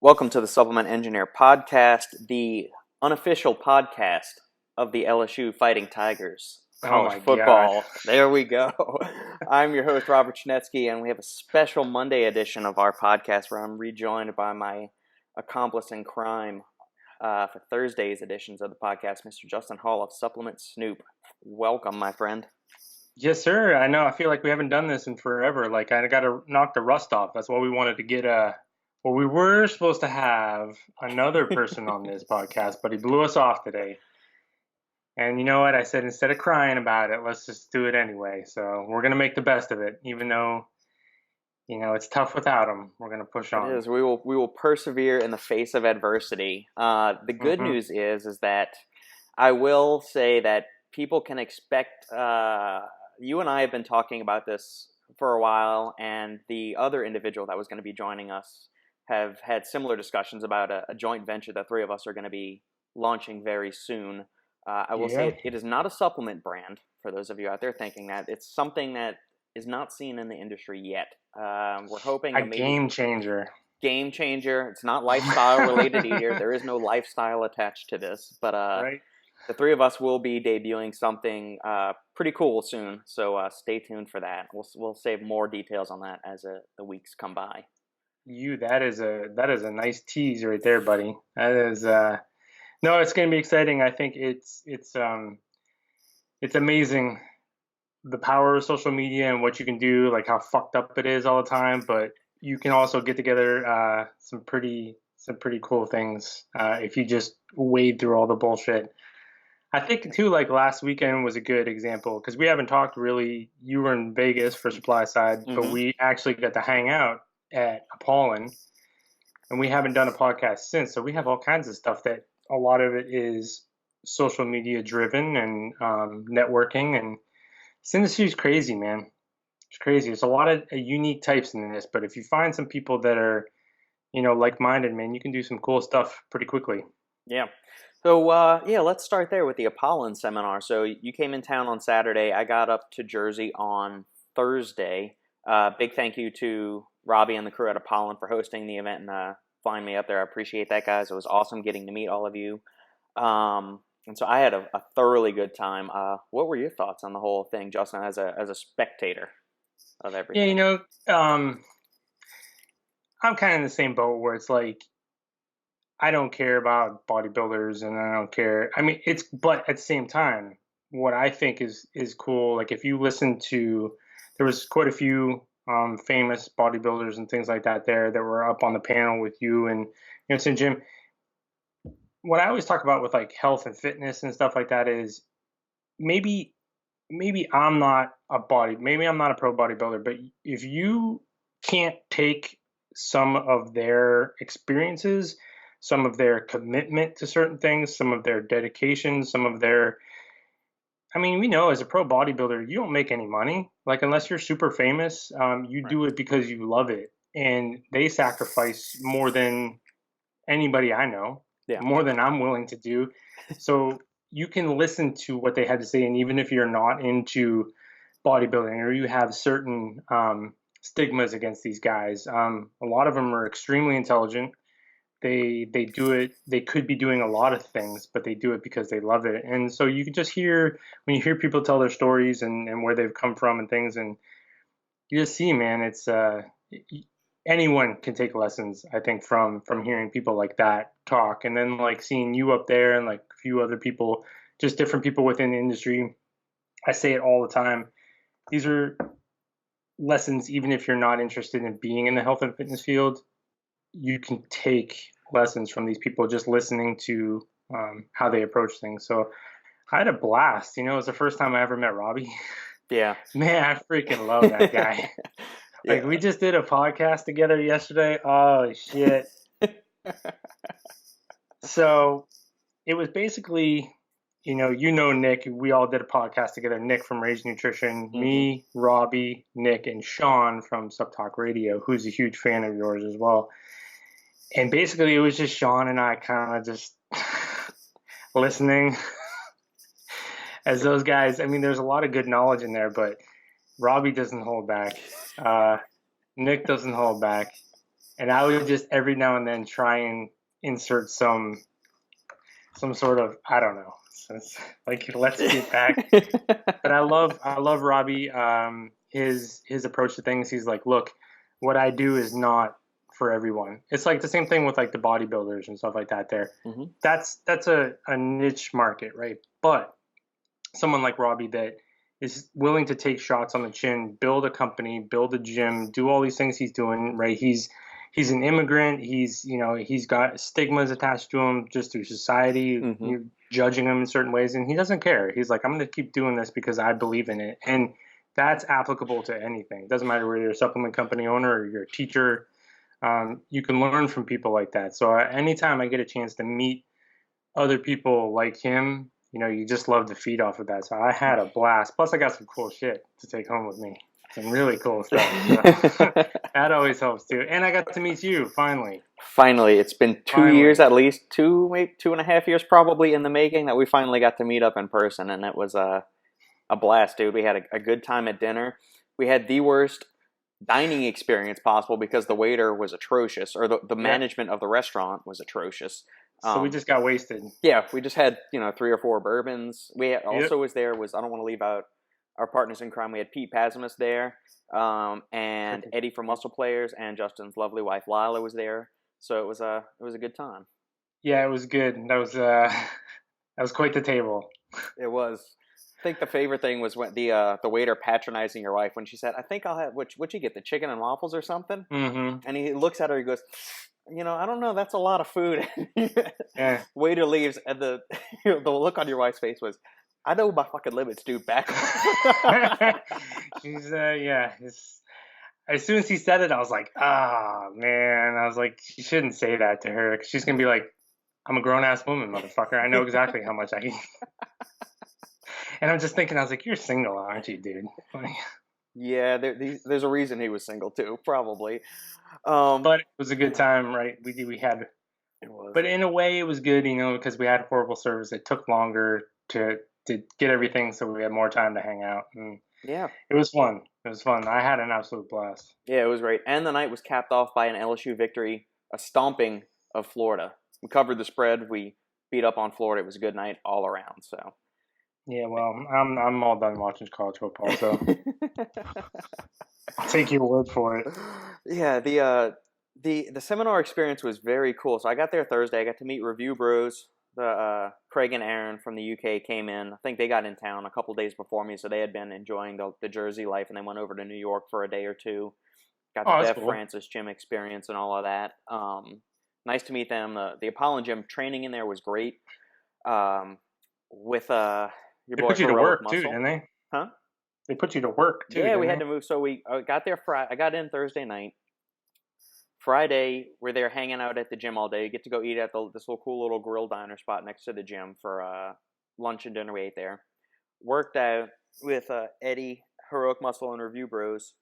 Welcome to the Supplement Engineer Podcast, the unofficial podcast of the LSU Fighting Tigers. College football. God. There we go. I'm your host, Robert Chinetsky, and we have a special Monday edition of our podcast where I'm rejoined by my accomplice in crime for Thursday's editions of the podcast, Mr. Justin Hall of Supplement Snoop. Welcome, my friend. Yes, sir. I know. I feel like we haven't done this in forever. Like, I got to knock the rust off. That's why we wanted to get well, we were supposed to have another person on this podcast, but he blew us off today. And you know what? I said, instead of crying about it, let's just do it anyway. So we're going to make the best of it, even though, it's tough without him. We're going to push on. It is. We will persevere in the face of adversity. The good news is that I will say that people can expect, you and I have been talking about this for a while, and the other individual that was going to be joining us have had similar discussions about a joint venture that three of us are going to be launching very soon. I will say it is not a supplement brand, for those of you out there thinking that. It's something that is not seen in the industry yet. We're hoping a game changer. Game changer. It's not lifestyle related either. There is no lifestyle attached to this. But right. The three of us will be debuting something pretty cool soon. So stay tuned for that. We'll save more details on that as the weeks come by. That is a nice tease right there, buddy. That is no, it's going to be exciting. I think it's amazing the power of social media and what you can do, like how fucked up it is all the time, but you can also get together some pretty cool things if you just wade through all the bullshit. I think too, like last weekend was a good example because we haven't talked really. You were in Vegas for supply side, but we actually got to hang out at Apollon, and we haven't done a podcast since. So we have all kinds of stuff that a lot of it is social media driven and networking, and this industry is crazy, man. It's crazy. It's a lot of unique types in this, but if you find some people that are, like-minded, man, you can do some cool stuff pretty quickly. Yeah. So, let's start there with the Apollon seminar. So you came in town on Saturday. I got up to Jersey on Thursday. Big thank you to Robbie and the crew at Apollon for hosting the event and flying me up there. I appreciate that, guys. It was awesome getting to meet all of you. And so I had a thoroughly good time. What were your thoughts on the whole thing, Justin, as a spectator of everything? Yeah, I'm kind of in the same boat where it's like, I don't care about bodybuilders and I don't care. I mean, but at the same time, what I think is cool, like if you listen to, there was quite a few famous bodybuilders and things like that there that were up on the panel with you and St. Jim. What I always talk about with like health and fitness and stuff like that is maybe I'm not a pro bodybuilder, but if you can't take some of their experiences, some of their commitment to certain things, some of their dedication, we know as a pro bodybuilder, you don't make any money. Like, unless you're super famous, you do it because you love it. And they sacrifice more than anybody I know, more than I'm willing to do. So you can listen to what they had to say. And even if you're not into bodybuilding or you have certain stigmas against these guys, a lot of them are extremely intelligent. They do it. They could be doing a lot of things, but they do it because they love it. And so you can just hear, when you hear people tell their stories and where they've come from and things, and you just see, man, it's anyone can take lessons, I think, from hearing people like that talk. And then like seeing you up there and like a few other people, just different people within the industry. I say it all the time. These are lessons, even if you're not interested in being in the health and fitness field, you can take lessons from these people just listening to how they approach things. So I had a blast. It was the first time I ever met Robbie. Yeah. Man, I freaking love that guy. Like, we just did a podcast together yesterday. Oh, shit. So it was basically, Nick. We all did a podcast together. Nick from R1sing Nutrition, me, Robbie, Nick, and Sean from Sub Talk Radio, who's a huge fan of yours as well. And basically, it was just Sean and I kind of just listening as those guys. I mean, there's a lot of good knowledge in there, but Robbie doesn't hold back. Nick doesn't hold back. And I would just every now and then try and insert some sort of, I don't know. So it's like, let's get back. But I love Robbie. His approach to things. He's like, look, what I do is not for everyone. It's like the same thing with like the bodybuilders and stuff like that. That's a niche market, right? But someone like Robbie that is willing to take shots on the chin, build a company, build a gym, do all these things he's doing, right? He's an immigrant. He's got stigmas attached to him just through society, judging him in certain ways, and he doesn't care. He's like, I'm going to keep doing this because I believe in it, and that's applicable to anything. It doesn't matter whether you're a supplement company owner or you're a teacher. You can learn from people like that. So anytime I get a chance to meet other people like him, you just love to feed off of that. So I had a blast. Plus, I got some cool shit to take home with me. Some really cool stuff. So that always helps too. And I got to meet you finally. Finally, it's been 2 years at least, maybe 2.5 years probably in the making that we finally got to meet up in person, and it was a blast, dude. We had a good time at dinner. We had the worst dining experience possible because the waiter was atrocious, or the management of the restaurant was atrocious. So we just got wasted. Yeah, we just had 3 or 4 bourbons. We also I don't want to leave out our partners in crime. We had Pete Pasimus there, and Eddie from Muscle Players, and Justin's lovely wife Lila was there. So it was a good time. Yeah, it was good. That was quite the table. It was. I think the favorite thing was when the waiter patronizing your wife when she said, "I think I'll have what'd you get, the chicken and waffles or something?" Mm-hmm. And he looks at her, he goes, I don't know, that's a lot of food. Yeah. Waiter leaves, and the look on your wife's face was, I know my fucking limits, dude. Back off. She's as soon as he said it, I was like, man. I was like, you shouldn't say that to her. She's gonna be like, I'm a grown ass woman, motherfucker. I know exactly how much I can. And I'm just thinking, I was like, you're single, aren't you, dude? Yeah, there's a reason he was single too, probably. But it was a good time, right? We had. It was. But in a way, it was good, because we had horrible service. It took longer to get everything, so we had more time to hang out. And yeah, it was fun. I had an absolute blast. Yeah, it was great. And the night was capped off by an LSU victory, a stomping of Florida. We covered the spread. We beat up on Florida. It was a good night all around. So. Yeah, well, I'm all done watching college football, so I'll take your word for it. Yeah, the seminar experience was very cool. So I got there Thursday. I got to meet Review Bros. Craig and Aaron from the UK came in. I think they got in town a couple days before me, so they had been enjoying the Jersey life, and they went over to New York for a day or two. Got the Def Francis gym experience and all of that. Nice to meet them. The Apollon gym training in there was great. With your boy put you to work Muscle. too, didn't they? Huh? They put you to work too. Yeah, we had to move. So we got there I got in Thursday night. Friday, we're there hanging out at the gym all day. You get to go eat at this little cool little grill diner spot next to the gym for lunch and dinner. We ate there. Worked out with Eddie, Heroic Muscle, and Review Bros.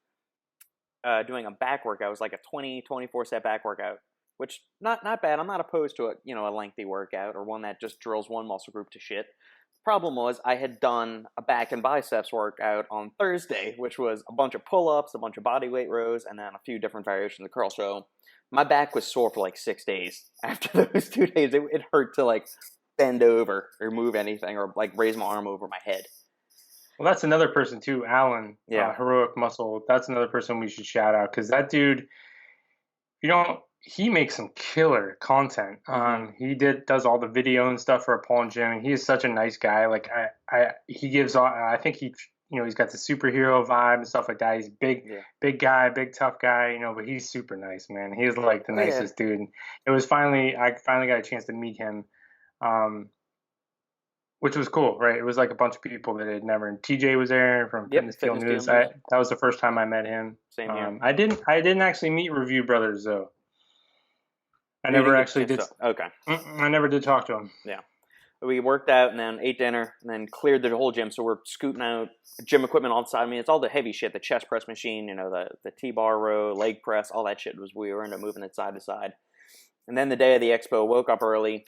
Doing a back workout. It was like a 24 set back workout, which not bad. I'm not opposed to a lengthy workout or one that just drills one muscle group to shit. Problem was, I had done a back and biceps workout on Thursday, which was a bunch of pull-ups, a bunch of body weight rows, and then a few different variations of curl. So my back was sore for like 6 days. After those 2 days, it hurt to like bend over or move anything or like raise my arm over my head. Well, that's another person too, Alan. Yeah, Heroic Muscle. That's another person we should shout out because that dude, he makes some killer content. He does all the video and stuff for Apollon Gym, and he is such a nice guy. Like he gives. I think he's got the superhero vibe and stuff like that. He's big guy, big tough guy. But he's super nice, man. He's like the nicest dude. And I finally got a chance to meet him, which was cool, right? It was like a bunch of people that had never. And TJ was there from Fitness Deal News. That was the first time I met him. Same here. I didn't actually meet Review Brothers though. I never actually did. Okay. I never did talk to him. Yeah. We worked out and then ate dinner and then cleared the whole gym. So we're scooting out gym equipment all the side. I mean, it's all the heavy shit, the chest press machine, the T-bar row, leg press, all that shit we were into moving it side to side. And then the day of the expo, woke up early,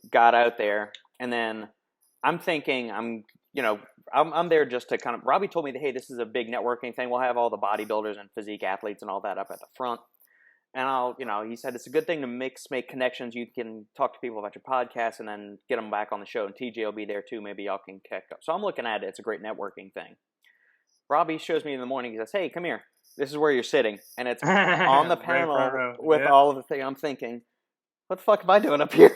got out there, and then I'm thinking I'm there just to kind of, Robbie told me that, hey, this is a big networking thing. We'll have all the bodybuilders and physique athletes and all that up at the front. And he said it's a good thing to make connections. You can talk to people about your podcast and then get them back on the show. And TJ will be there too. Maybe y'all can kick up. So I'm looking at it. It's a great networking thing. Robbie shows me in the morning. He says, "Hey, come here. This is where you're sitting." And it's on the panel with all of the things. I'm thinking, what the fuck am I doing up here?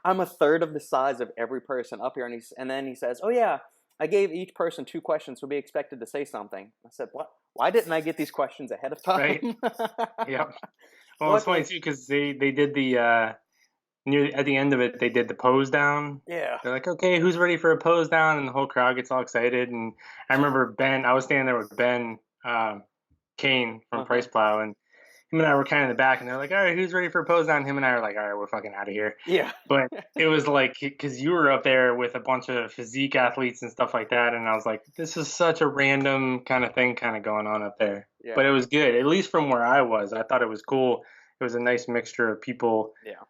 I'm a third of the size of every person up here. And then he says, "Oh yeah, I gave each person 2 questions, so be expected to say something." I said, "What? Why didn't I get these questions ahead of time?" Right. Yeah. Well, it's funny too because they did the at the end of it they did the pose down. Yeah. They're like, "Okay, who's ready for a pose down?" And the whole crowd gets all excited. And I remember Ben. I was standing there with Ben Kane from Price Plow, and him and I were kind of in the back, and they're like, "All right, who's ready for a pose down?" Him and I were like, "All right, we're fucking out of here." Yeah. But it was like, because you were up there with a bunch of physique athletes and stuff like that, and I was like, this is such a random kind of thing kind of going on up there. Yeah. But it was good, at least from where I was. I thought it was cool. It was a nice mixture of people. Yeah.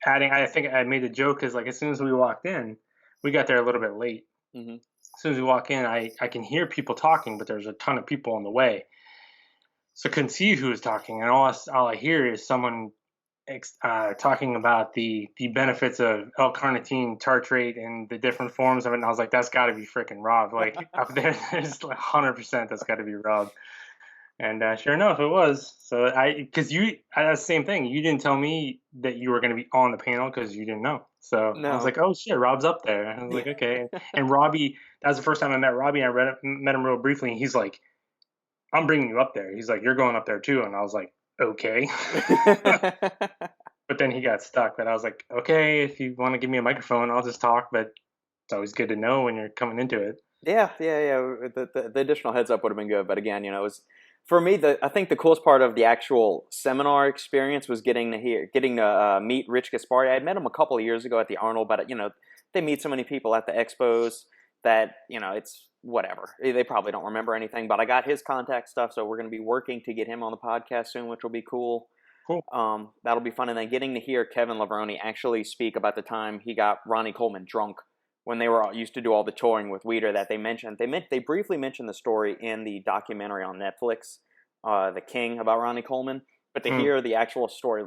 I think I made a joke because, like, as soon as we walked in, we got there a little bit late. Mm-hmm. As soon as we walk in, I can hear people talking, but there's a ton of people on the way. So I couldn't see who was talking, and all I hear is someone talking about the benefits of L-carnitine tartrate and the different forms of it. And I was like, that's got to be freaking Rob. Like, up there's like 100% that's got to be Rob. And sure enough, it was. So that's the same thing. You didn't tell me that you were going to be on the panel because you didn't know. So no. I was like, oh shit, Rob's up there. And I was like, okay. And Robbie, that was the first time I met Robbie. I met him real briefly, and he's like, I'm bringing you up there. He's like, you're going up there too. And I was like, okay. But then he got stuck. But I was like, okay, if you want to give me a microphone, I'll just talk. But it's always good to know when you're coming into it. Yeah. The additional heads up would have been good. But again, it was, for me, I think the coolest part of the actual seminar experience was getting to meet Rich Gaspari. I had met him a couple of years ago at the Arnold, but they meet so many people at the expos that it's whatever. They probably don't remember anything, but I got his contact stuff, so we're going to be working to get him on the podcast soon, which will be cool. That'll be fun. And then getting to hear Kevin Levrone actually speak about the time he got Ronnie Coleman drunk when they used to do all the touring with Weider that they mentioned. They briefly mentioned the story in the documentary on Netflix, The King, about Ronnie Coleman. But to hear the actual story,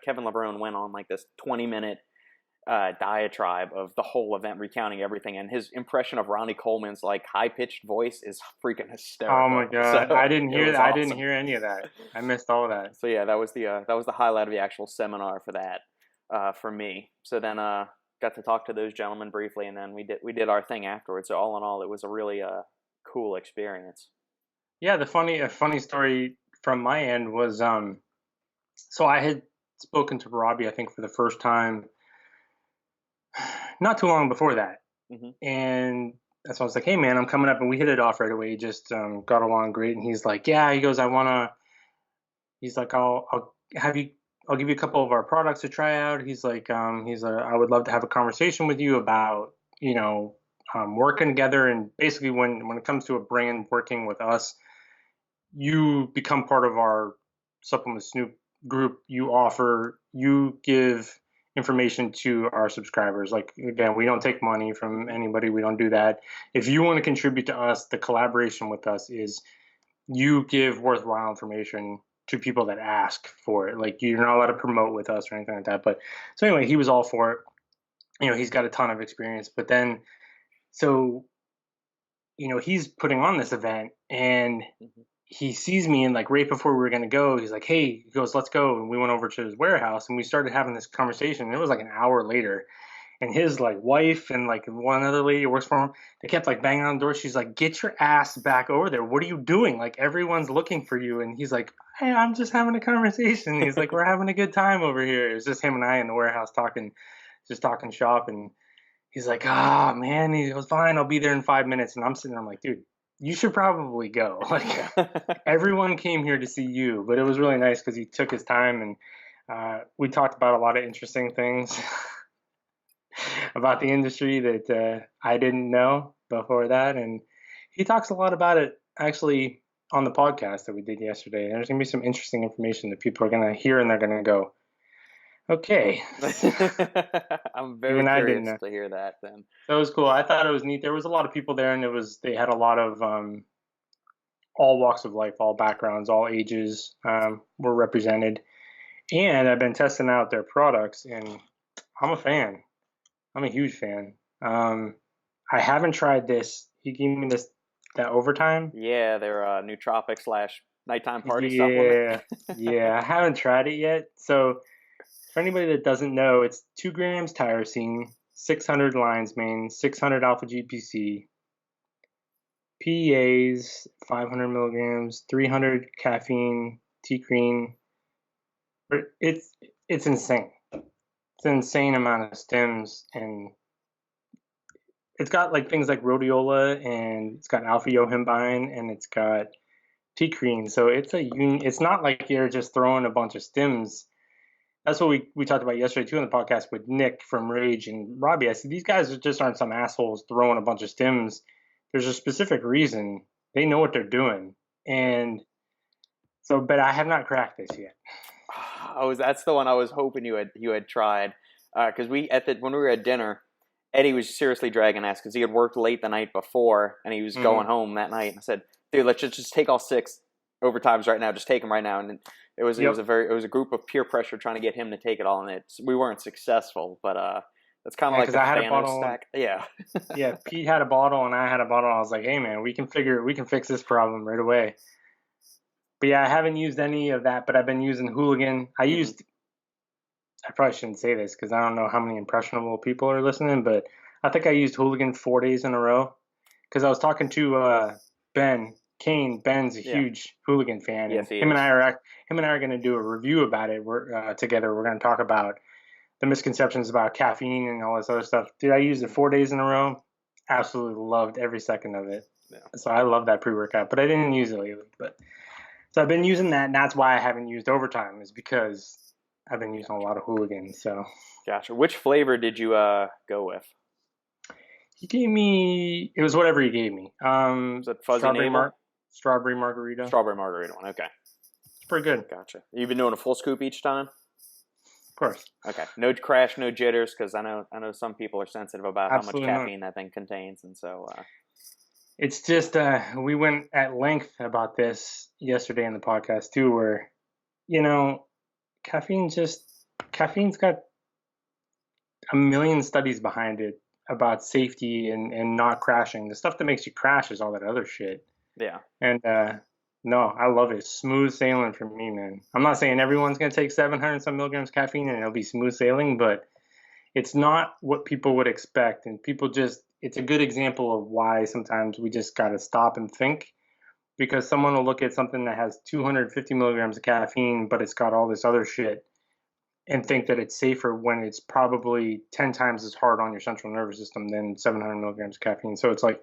Kevin Levrone went on like this 20-minute diatribe of the whole event, recounting everything, and his impression of Ronnie Coleman's like high-pitched voice is freaking hysterical. Oh my god, so, I didn't hear that. Awesome. I didn't hear any of that. I missed all of that. So yeah, that was the highlight of the actual seminar for that for me. So then got to talk to those gentlemen briefly, and then we did our thing afterwards. So all in all, it was a really cool experience. Yeah, a funny story from my end was so I had spoken to Robbie, I think, for the first time not too long before that. And that's why I was like, hey man, I'm coming up, and we hit it off right away. Just got along great. And he's like, yeah, he goes, he's like, I'll give you a couple of our products to try out. He's like, I would love to have a conversation with you about, working together. And basically when it comes to a brand working with us, you become part of our Supplement Snoop group. You give information to our subscribers. Like, again, we don't take money from anybody. We don't do that. If you want to contribute to us, the collaboration with us is you give worthwhile information to people that ask for it. Like, you're not allowed to promote with us or anything like that. But so anyway, he was all for it. He's got a ton of experience. But then, so, he's putting on this event, and he sees me, and like right before we were going to go, he's like, hey, he goes, let's go. And we went over to his warehouse, and we started having this conversation. And it was like an hour later, and his like wife and like one other lady who works for him, they kept like banging on the door. She's like, get your ass back over there. What are you doing? Like, everyone's looking for you. And he's like, hey, I'm just having a conversation. He's like, we're having a good time over here. It was just him and I in the warehouse talking shop. And he's like, oh man, he goes, fine, I'll be there in 5 minutes. And I'm sitting there, I'm like, dude, you should probably go. Like, everyone came here to see you. But it was really nice because he took his time, and we talked about a lot of interesting things about the industry that I didn't know before that. And he talks a lot about it actually on the podcast that we did yesterday. There's going to be some interesting information that people are going to hear, and they're going to go, okay. I'm very curious to hear that then. That was cool. I thought it was neat. There was a lot of people there, and they had a lot of all walks of life, all backgrounds, all ages were represented. And I've been testing out their products, and I'm a fan. I'm a huge fan. I haven't tried this. He gave me that overtime. Yeah, they're a nootropic slash nighttime party supplement. Yeah, yeah. I haven't tried it yet. So for anybody that doesn't know, it's 2 grams tyrosine, 600 lion's mane, 600 alpha GPC, PEAs, 500 milligrams, 300 caffeine, T-creen. It's insane. It's an insane amount of stims, and it's got like things like rhodiola, and it's got alpha yohimbine, and it's got T-creen. So it's not like you're just throwing a bunch of stims. That's what we talked about yesterday too on the podcast with Nick from Rage and Robbie. I said these guys just aren't some assholes throwing a bunch of stims. There's a specific reason. They know what they're doing, and so. But I have not cracked this yet. That's the one I was hoping you had tried, because when we were at dinner, Eddie was seriously dragging ass because he had worked late the night before and he was going home that night. And I said, "Dude, let's just take all 6 overtimes right now. Just take them right now." And it was a group of peer pressure trying to get him to take it all, and we weren't successful. But that's kind of like the Thanos stack. Yeah. Yeah, Pete had a bottle and I had a bottle. I was like, "Hey man, we can fix this problem right away." But yeah, I haven't used any of that, but I've been using Hooligan. I probably shouldn't say this because I don't know how many impressionable people are listening, but I think I used Hooligan 4 days in a row because I was talking to Ben Kane. Ben's a huge Hooligan fan. Yes, him and I are going to do a review about it. We're together. We're going to talk about the misconceptions about caffeine and all this other stuff. Dude, I used it 4 days in a row. Absolutely loved every second of it. Yeah. So I love that pre-workout, but I didn't use it lately. So I've been using that, and that's why I haven't used Overtime, is because I've been using a lot of Hooligans. So gotcha. Which flavor did you go with? He gave me, it was whatever he gave me. Was it fuzzy strawberry margarita? Strawberry margarita one. Okay, it's pretty good. Gotcha. You've been doing a full scoop each time? Of course. Okay. No crash, no jitters, because I know some people are sensitive about how much caffeine that thing contains, and so. It's just we went at length about this yesterday in the podcast too, where caffeine's got a million studies behind it about safety and not crashing. The stuff that makes you crash is all that other shit. Yeah. And no, I love it. Smooth sailing for me, man. I'm not saying everyone's going to take 700 some milligrams caffeine and it'll be smooth sailing, but it's not what people would expect. And it's a good example of why sometimes we just got to stop and think, because someone will look at something that has 250 milligrams of caffeine, but it's got all this other shit, and think that it's safer when it's probably 10 times as hard on your central nervous system than 700 milligrams of caffeine. So it's like,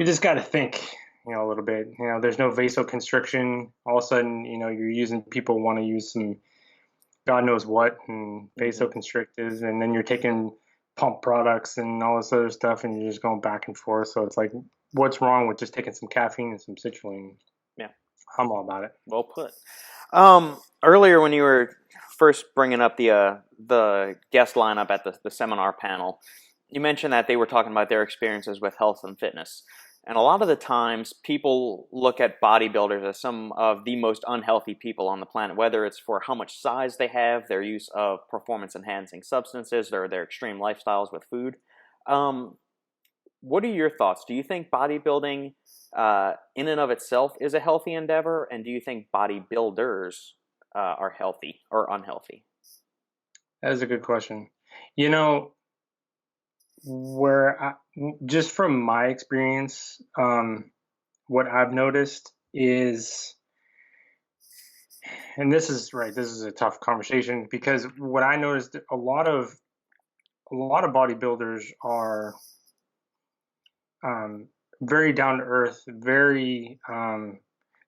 you just got to think, a little bit. There's no vasoconstriction. All of a sudden, people want to use some God knows what and vasoconstrictors, and then you're taking pump products and all this other stuff, and you're just going back and forth. So it's like, what's wrong with just taking some caffeine and some citrulline? Yeah, I'm all about it. Well put. Earlier when you were first bringing up the guest lineup at the seminar panel, you mentioned that they were talking about their experiences with health and fitness. And a lot of the times, people look at bodybuilders as some of the most unhealthy people on the planet, whether it's for how much size they have, their use of performance-enhancing substances, or their extreme lifestyles with food. What are your thoughts? Do you think bodybuilding in and of itself is a healthy endeavor? And do you think bodybuilders are healthy or unhealthy? That is a good question. Just from my experience, what I've noticed is, and this is a tough conversation, because what I noticed, a lot of bodybuilders are very down to earth, very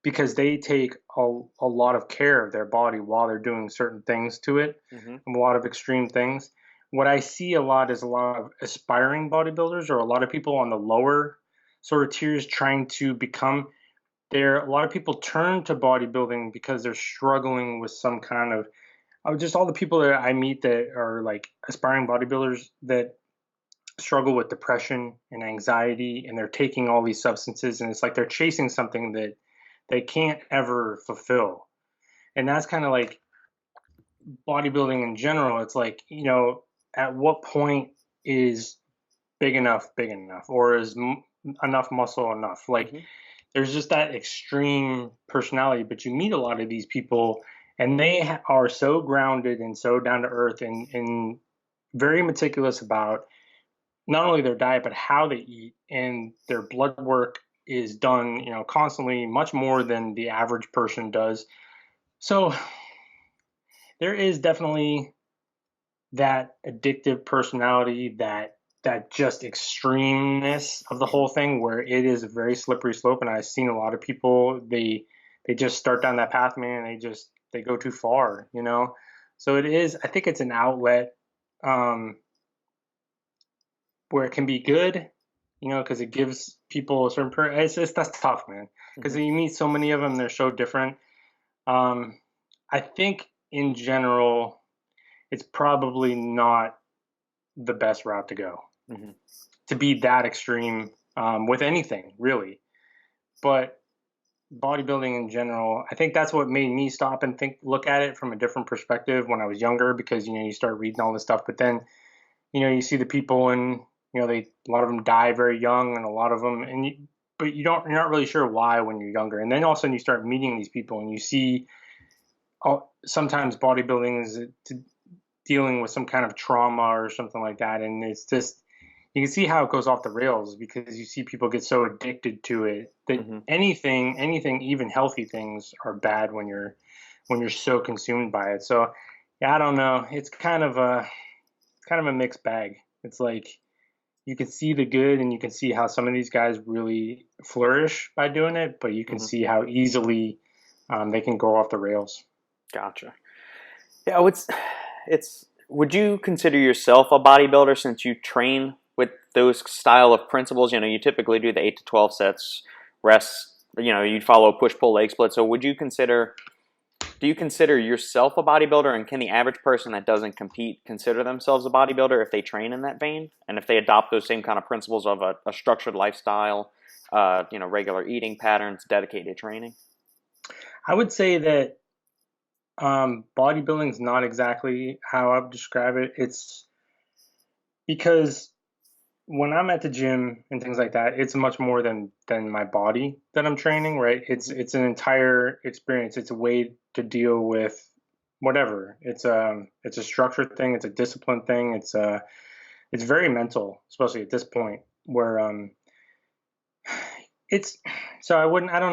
because they take a lot of care of their body while they're doing certain things to it, a lot of extreme things. What I see a lot is a lot of aspiring bodybuilders, or a lot of people on the lower sort of tiers trying to become there. A lot of people turn to bodybuilding because they're struggling with some kind of just all the people that I meet that are like aspiring bodybuilders, that struggle with depression and anxiety, and they're taking all these substances, and it's like they're chasing something that they can't ever fulfill. And that's kind of like bodybuilding in general. It's like, at what point is big enough, or is enough muscle enough? Like, there's just that extreme personality, but you meet a lot of these people, and they are so grounded and so down to earth, and very meticulous about not only their diet but how they eat, and their blood work is done, constantly, much more than the average person does. So there is definitely that addictive personality, that just extremeness of the whole thing, where it is a very slippery slope. And I've seen a lot of people, they just start down that path, man, and they go too far, So it is, I think it's an outlet, where it can be good, because it gives people a certain that's tough, man, because you meet so many of them, they're so different. I think in general, it's probably not the best route to go, to be that extreme, with anything really. But bodybuilding in general, I think that's what made me stop and look at it from a different perspective when I was younger, because you start reading all this stuff, but then you see the people, and a lot of them die very young, and a lot of them, but you're not really sure why when you're younger, and then all of a sudden you start meeting these people, and you see, sometimes bodybuilding is dealing with some kind of trauma or something like that, and it's just, you can see how it goes off the rails, because you see people get so addicted to it that anything, even healthy things, are bad when you're so consumed by it. So yeah, I don't know. It's kind of a mixed bag. It's like, you can see the good, and you can see how some of these guys really flourish by doing it, but you can see how easily they can go off the rails. Gotcha. Yeah, would you consider yourself a bodybuilder, since you train with those style of principles? You typically do the 8 to 12 sets, rest, you follow push-pull leg split. So do you consider yourself a bodybuilder, and can the average person that doesn't compete consider themselves a bodybuilder if they train in that vein, and if they adopt those same kind of principles of a structured lifestyle, regular eating patterns, dedicated training? I would say that bodybuilding is not exactly how I would describe it. It's because when I'm at the gym and things like that, it's much more than my body that I'm training, right? It's an entire experience. It's a way to deal with whatever. It's a structured thing. It's a discipline thing. It's very mental, especially at this point, where it's, so I don't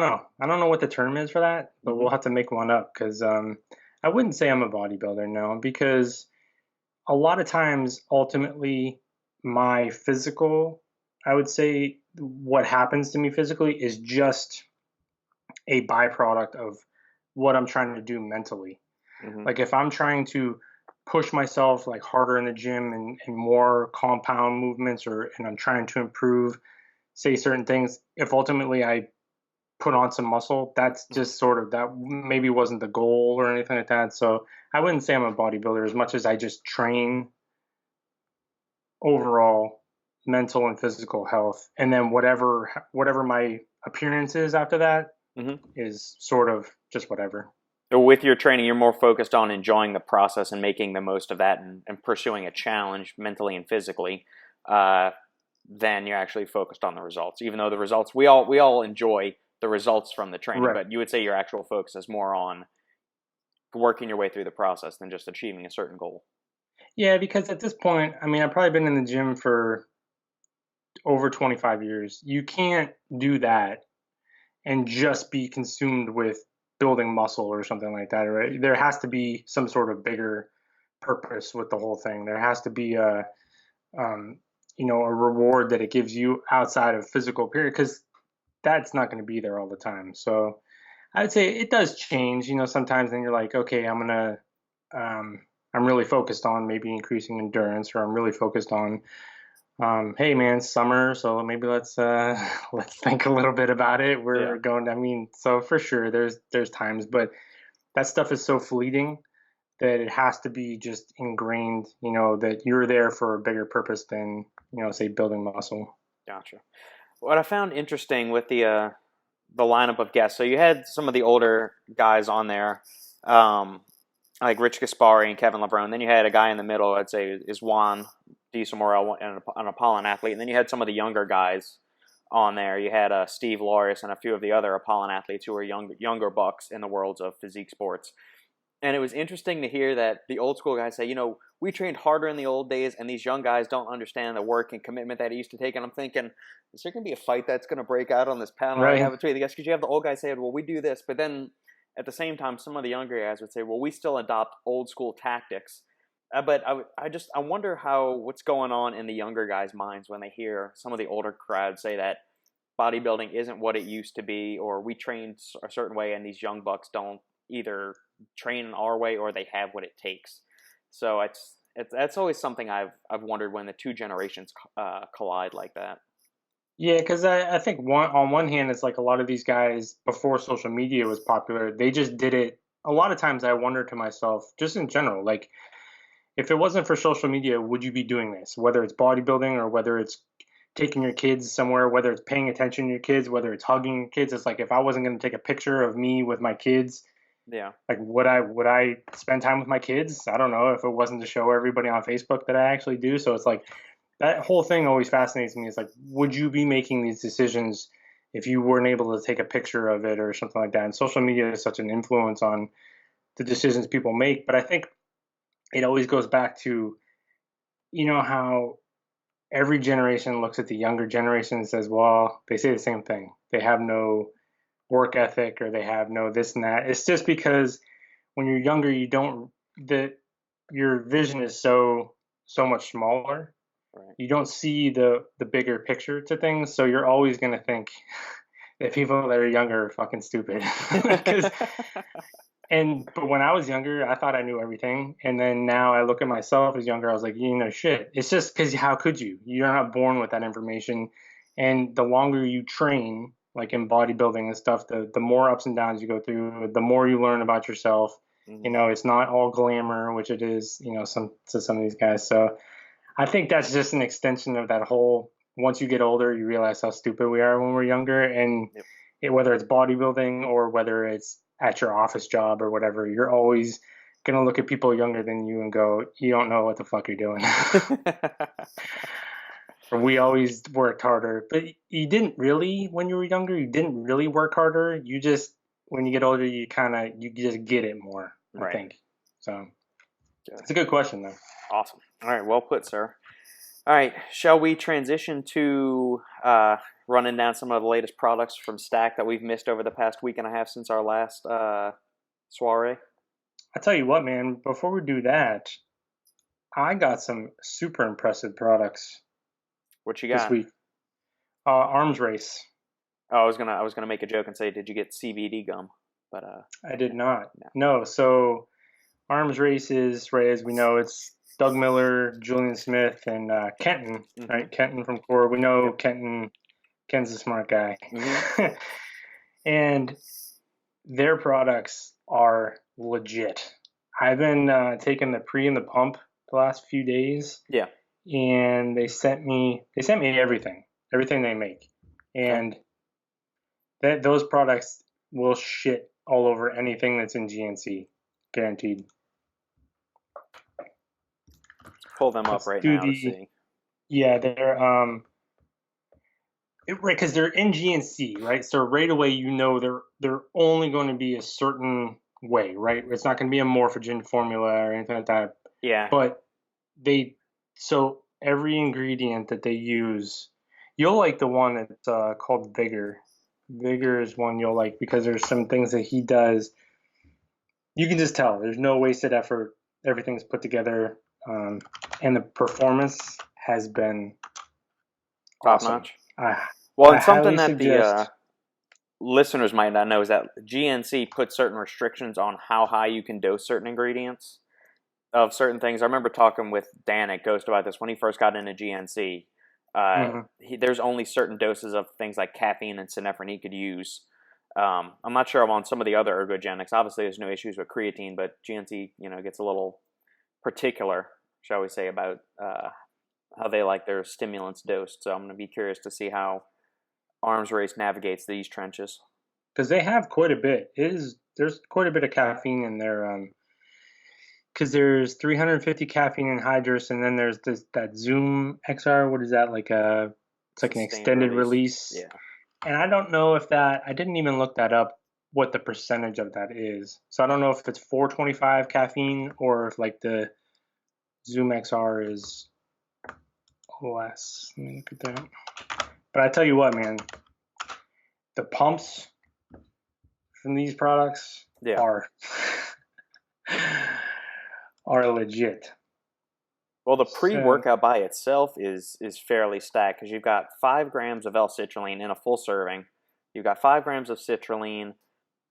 know what the term is for that, but we'll have to make one up, because I wouldn't say I'm a bodybuilder, no, because a lot of times, ultimately, my physical, I would say what happens to me physically is just a byproduct of what I'm trying to do mentally. Like, if I'm trying to push myself like harder in the gym, and more compound movements, and I'm trying to improve, say, certain things, if ultimately I put on some muscle, that's just sort of, that maybe wasn't the goal or anything like that. So I wouldn't say I'm a bodybuilder, as much as I just train overall mental and physical health, and then whatever my appearance is after that is sort of just whatever. So with your training, you're more focused on enjoying the process and making the most of that, and pursuing a challenge mentally and physically, than you're actually focused on the results. Even though the results, we all enjoy the results from the training, but you would say your actual focus is more on working your way through the process than just achieving a certain goal. Yeah, because at this point, I mean, I've probably been in the gym for over 25 years. You can't do that and just be consumed with building muscle or something like that, right? There has to be some sort of bigger purpose with the whole thing. There has to be a reward that it gives you outside of physical period, because that's not going to be there all the time. So I'd say it does change, sometimes then you're like, okay, I'm really focused on maybe increasing endurance, or I'm really focused on, hey man, summer, so maybe let's think a little bit about it. We're going, I mean, so for sure there's times, but that stuff is so fleeting that it has to be just ingrained, that you're there for a bigger purpose than say building muscle. Gotcha. What I found interesting with the lineup of guests, so you had some of the older guys on there, like Rich Gaspari and Kevin Levrone. Then you had a guy in the middle, I'd say, is Juan Diesel Morel, an Apollon athlete. And then you had some of the younger guys on there. You had Steve Loris and a few of the other Apollon athletes who were younger bucks in the worlds of physique sports. And it was interesting to hear that the old school guys say, we trained harder in the old days, and these young guys don't understand the work and commitment that it used to take. And I'm thinking, is there going to be a fight that's going to break out on this panel right now between the guys? Because you have the old guys saying, well, we do this. But then at the same time, some of the younger guys would say, well, we still adopt old school tactics. But I wonder what's going on in the younger guys' minds when they hear some of the older crowds say that bodybuilding isn't what it used to be, or we trained a certain way, and these young bucks don't either train in our way or they have what it takes. So that's always something I've wondered when the two generations collide like that. Yeah, because I think on one hand, it's like a lot of these guys before social media was popular, they just did it. A lot of times I wonder to myself, just in general, like if it wasn't for social media, would you be doing this? Whether it's bodybuilding or whether it's taking your kids somewhere, whether it's paying attention to your kids, whether it's hugging your kids. It's like if I wasn't going to take a picture of me with my kids, like would I spend time with my kids? I don't know, if it wasn't to show everybody on Facebook that I actually do. So it's like that whole thing always fascinates me. It's like, would you be making these decisions if you weren't able to take a picture of it or something like that? And social media is such an influence on the decisions people make. But I think it always goes back to, how every generation looks at the younger generation and says, well, they say the same thing. They have no work ethic, or they have no this and that. It's just because when you're younger, your vision is so much smaller. Right. You don't see the bigger picture to things. So you're always going to think that people that are younger are fucking stupid. But when I was younger, I thought I knew everything. And then now I look at myself as younger, I was like, shit. It's just because how could you? You're not born with that information. And the longer you train, like in bodybuilding and stuff, the more ups and downs you go through, the more you learn about yourself. Mm-hmm. It's not all glamour, which it is, some of these guys. So I think that's just an extension of that whole, once you get older, you realize how stupid we are when we're younger. And whether it's bodybuilding or whether it's at your office job or whatever, you're always going to look at people younger than you and go, you don't know what the fuck you're doing. We always worked harder, but you didn't really, when you were younger, you didn't really work harder. You just, when you get older, you just get it more, I think. So it's a good question though. Awesome. All right. Well put, sir. All right. Shall we transition to running down some of the latest products from Stack that we've missed over the past week and a half since our last soiree? I tell you what, man, before we do that, I got some super impressive products. What you got this week? Arms Race. Oh, I was gonna make a joke and say, did you get CBD gum? But I did not. No. So Arms Race is, right, as we know, it's Doug Miller, Julian Smith, and Kenton, mm-hmm. right? Kenton from Core. We know Ken's a smart guy. Mm-hmm. And their products are legit. I've been taking the pre and the pump the last few days. Yeah. And they sent me everything they make. And those products will shit all over anything that's in GNC, guaranteed. Pull them up right now to see. Yeah, they're right, because they're in GNC, right? So right away they're only going to be a certain way, right? It's not going to be a morphogen formula or anything like that. Yeah. But so every ingredient that they use, you'll like the one that's called Vigor. Vigor is one you'll like because there's some things that he does. You can just tell there's no wasted effort. Everything's put together. And the performance has been top notch. And something that the listeners might not know is that GNC puts certain restrictions on how high you can dose certain ingredients of certain things. I remember talking with Dan at Ghost about this when he first got into GNC. There's only certain doses of things like caffeine and synephrine he could use. I'm not sure on some of the other ergogenics. Obviously, there's no issues with creatine, but GNC, gets a little particular, shall we say, about how they like their stimulants dosed. So I'm going to be curious to see how Arms Race navigates these trenches. Because they have quite a bit. There's quite a bit of caffeine in there. Because there's 350 caffeine anhydrous, and then there's that Zoom XR. What is that? It's like an extended release. Yeah. And I don't know if I didn't even look that up, what the percentage of that is. So I don't know if it's 425 caffeine or if like the Zoom XR is less. Let me look at that. But I tell you what, man, the pumps from these products are legit. Well, the pre-workout by itself is fairly stacked because you've got 5 grams of L-citrulline in a full serving. You've got 5 grams of citrulline,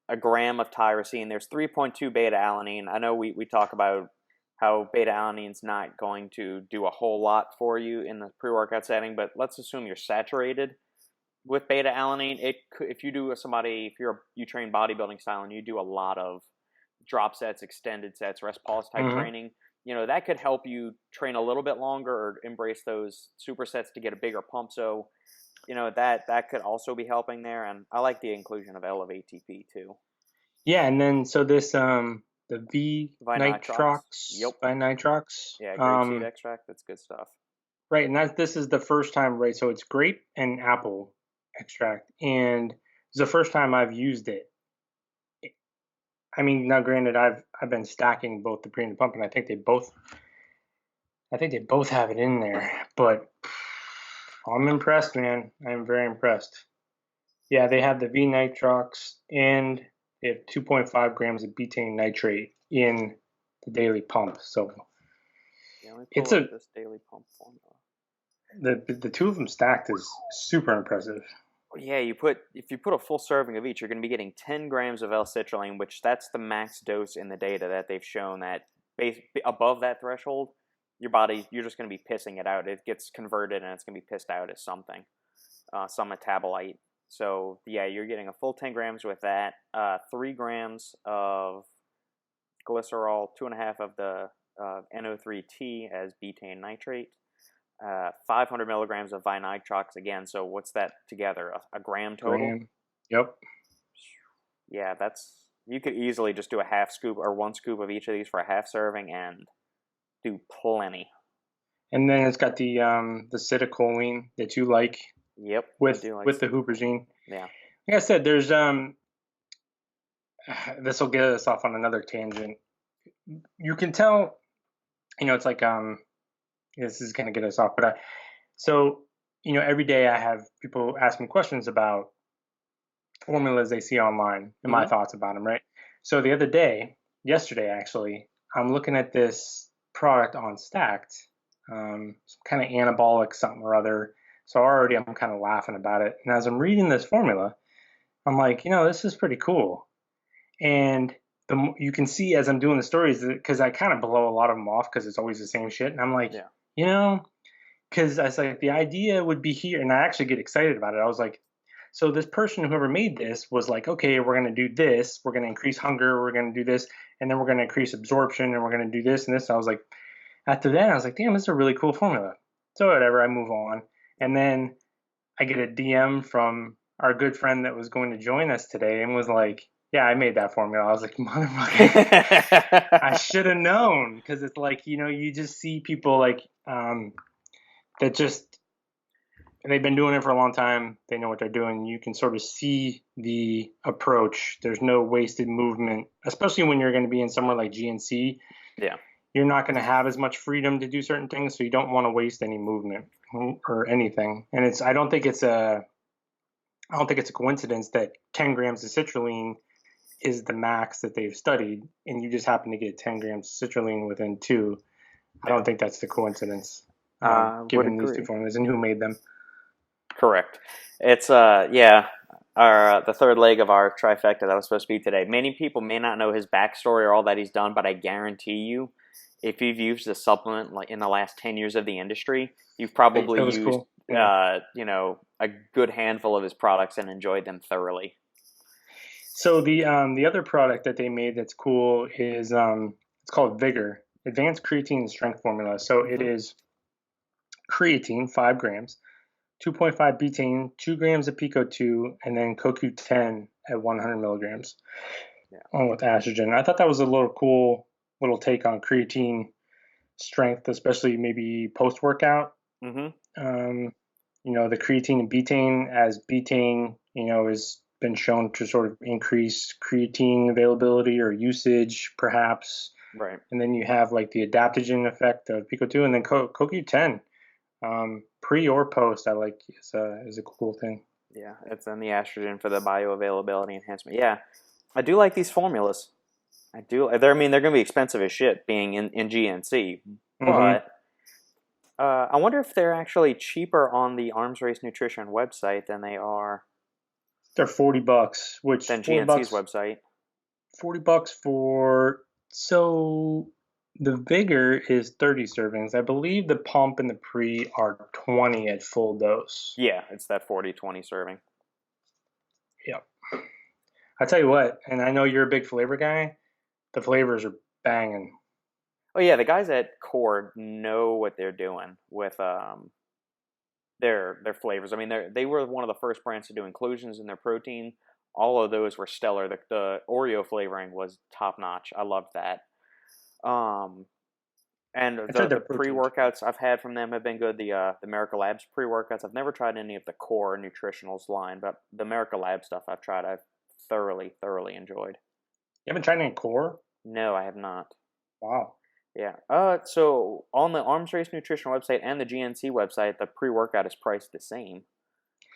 a gram of tyrosine. There's 3.2 beta-alanine. I know we talk about how beta-alanine's not going to do a whole lot for you in the pre-workout setting, but let's assume you're saturated with beta-alanine. If you train bodybuilding style and you do a lot of drop sets, extended sets, rest pause type training, that could help you train a little bit longer or embrace those supersets to get a bigger pump. So, that could also be helping there. And I like the inclusion of Elevate ATP too. Yeah, and then so this the V-nitrox. Yep. V-nitrox. Yeah, grapeseed extract. That's good stuff. Right, and this is the first time, right? So it's grape and apple extract, and it's the first time I've used it. I mean, now granted, I've been stacking both the pre and the pump, and I think they both have it in there. But I'm impressed, man. I'm very impressed. Yeah, they have the V-nitrox, and they have 2.5 grams of betaine nitrate in the daily pump. So it's this daily pump formula. The two of them stacked is super impressive. Yeah, if you put a full serving of each, you're going to be getting 10 grams of L-citrulline, which that's the max dose in the data that they've shown that above that threshold, your body, you're just going to be pissing it out. It gets converted and it's going to be pissed out as something, some metabolite. So yeah, you're getting a full 10 grams with that, 3 grams of glycerol, 2.5 of the NO3T as betaine nitrate, 500 milligrams of Vi-nitrox again. So what's that together? A gram total? Yep. Yeah, you could easily just do a half scoop or 1 scoop of each of these for a half serving and do plenty. And then it's got the citicoline that you like. Yep. With the huperzine. Yeah. Like I said, there's this will get us off on another tangent. You can tell, it's like this is going to get us off, but every day I have people ask me questions about formulas they see online and my thoughts about them, right? So yesterday actually, I'm looking at this product on Stacked, some kind of anabolic something or other. So already I'm kind of laughing about it. And as I'm reading this formula, I'm like, this is pretty cool. And you can see as I'm doing the stories, because I kind of blow a lot of them off because it's always the same shit. And I'm like, because I was like, the idea would be here. And I actually get excited about it. I was like, so this person, whoever made this, was like, okay, we're going to do this. We're going to increase hunger. We're going to do this. And then we're going to increase absorption. And we're going to do this and this. And I was like, after that, I was like, damn, this is a really cool formula. So whatever, I move on. And then I get a DM from our good friend that was going to join us today and was like, yeah, I made that formula. I was like, motherfucker, I should have known. Because it's like, you just see people like that just, they've been doing it for a long time. They know what they're doing. You can sort of see the approach. There's no wasted movement, especially when you're going to be in somewhere like GNC. Yeah. You're not going to have as much freedom to do certain things, so you don't want to waste any movement or anything. And I don't think it's a coincidence that 10 grams of citrulline is the max that they've studied, and you just happen to get 10 grams of citrulline within 2. I don't think that's the coincidence, given these two formulas and who made them. Correct. It's the third leg of our trifecta that was supposed to be today. Many people may not know his backstory or all that he's done, but I guarantee you, if you've used a supplement like in the last 10 years of the industry, you've probably used cool. Yeah. A good handful of his products and enjoyed them thoroughly. So the other product that they made that's cool is it's called Vigor, Advanced Creatine and Strength Formula. So it is creatine, 5 grams, 2.5 betaine, 2 grams of Pico-2, and then CoQ10 at 100 milligrams, along with estrogen. I thought that was a little cool little take on creatine strength, especially maybe post-workout. Mm-hmm. The creatine and betaine, as betaine, has been shown to sort of increase creatine availability or usage, perhaps. Right. And then you have like the adaptogen effect of Pico-2, and then CoQ10, pre or post, I like is a cool thing. Yeah, it's in the estrogen for the bioavailability enhancement. Yeah, I do like these formulas. I do. They're going to be expensive as shit being in GNC, but I wonder if they're actually cheaper on the Arms Race Nutrition website than they are. They're $40, which than GNC's website. $40 for the Vigor is 30 servings. I believe the pump and the pre are 20 at full dose. Yeah, it's that 40-20 serving. Yep. I tell you what, and I know you're a big flavor guy. The flavors are banging. Oh yeah, the guys at Core know what they're doing with their flavors. I mean, they were one of the first brands to do inclusions in their protein. All of those were stellar. The Oreo flavoring was top notch. I loved that. And the pre-workouts I've had from them have been good. The America Labs pre-workouts. I've never tried any of the Core Nutritionals line, but the America Lab stuff I've tried. I've thoroughly enjoyed. You haven't tried any Core? No, I have not. Wow. Yeah. So on the Arms Race Nutrition website and the GNC website, the pre-workout is priced the same.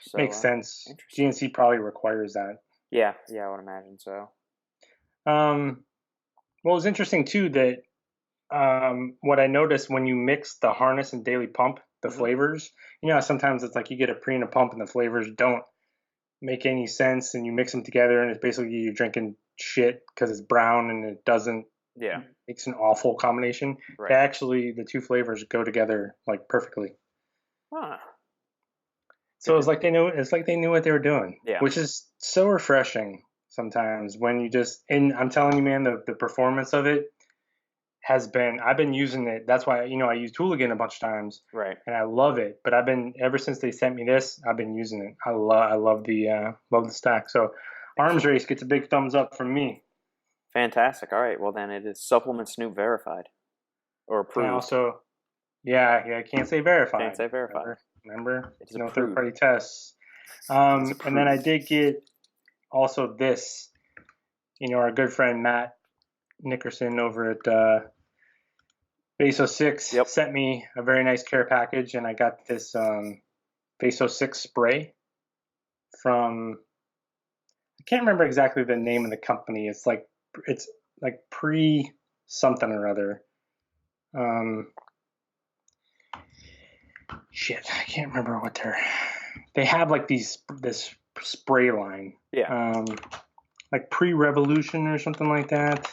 So, makes sense. GNC probably requires that. Yeah, I would imagine so. Well, it was interesting too that what I noticed when you mix the harness and daily pump, the flavors, sometimes it's like you get a pre and a pump and the flavors don't make any sense, and you mix them together and it's basically you're drinking shit because it's brown and it doesn't. Yeah, makes an awful combination. Right. Actually, the two flavors go together like perfectly. Huh. So it's like they knew what they were doing. Yeah. Which is so refreshing sometimes when you just, and I'm telling you, man, the performance of it has been, I've been using it. That's why, I use Hooligan a bunch of times. Right. And I love it. But ever since they sent me this, I've been using it. I love the stack. So Arms Race gets a big thumbs up from me. Fantastic. All right. Well, then it is Supplement Snoop verified or approved. And also, I can't say verified. Can't say verified. Remember? It's no third-party tests. And then I did get also this. Our good friend Matt Nickerson over at Vaso6 sent me a very nice care package, and I got this Vaso6 spray from, I can't remember exactly the name of the company. It's like pre something or other. I can't remember what they have like this spray line. Yeah. Like pre-revolution or something like that.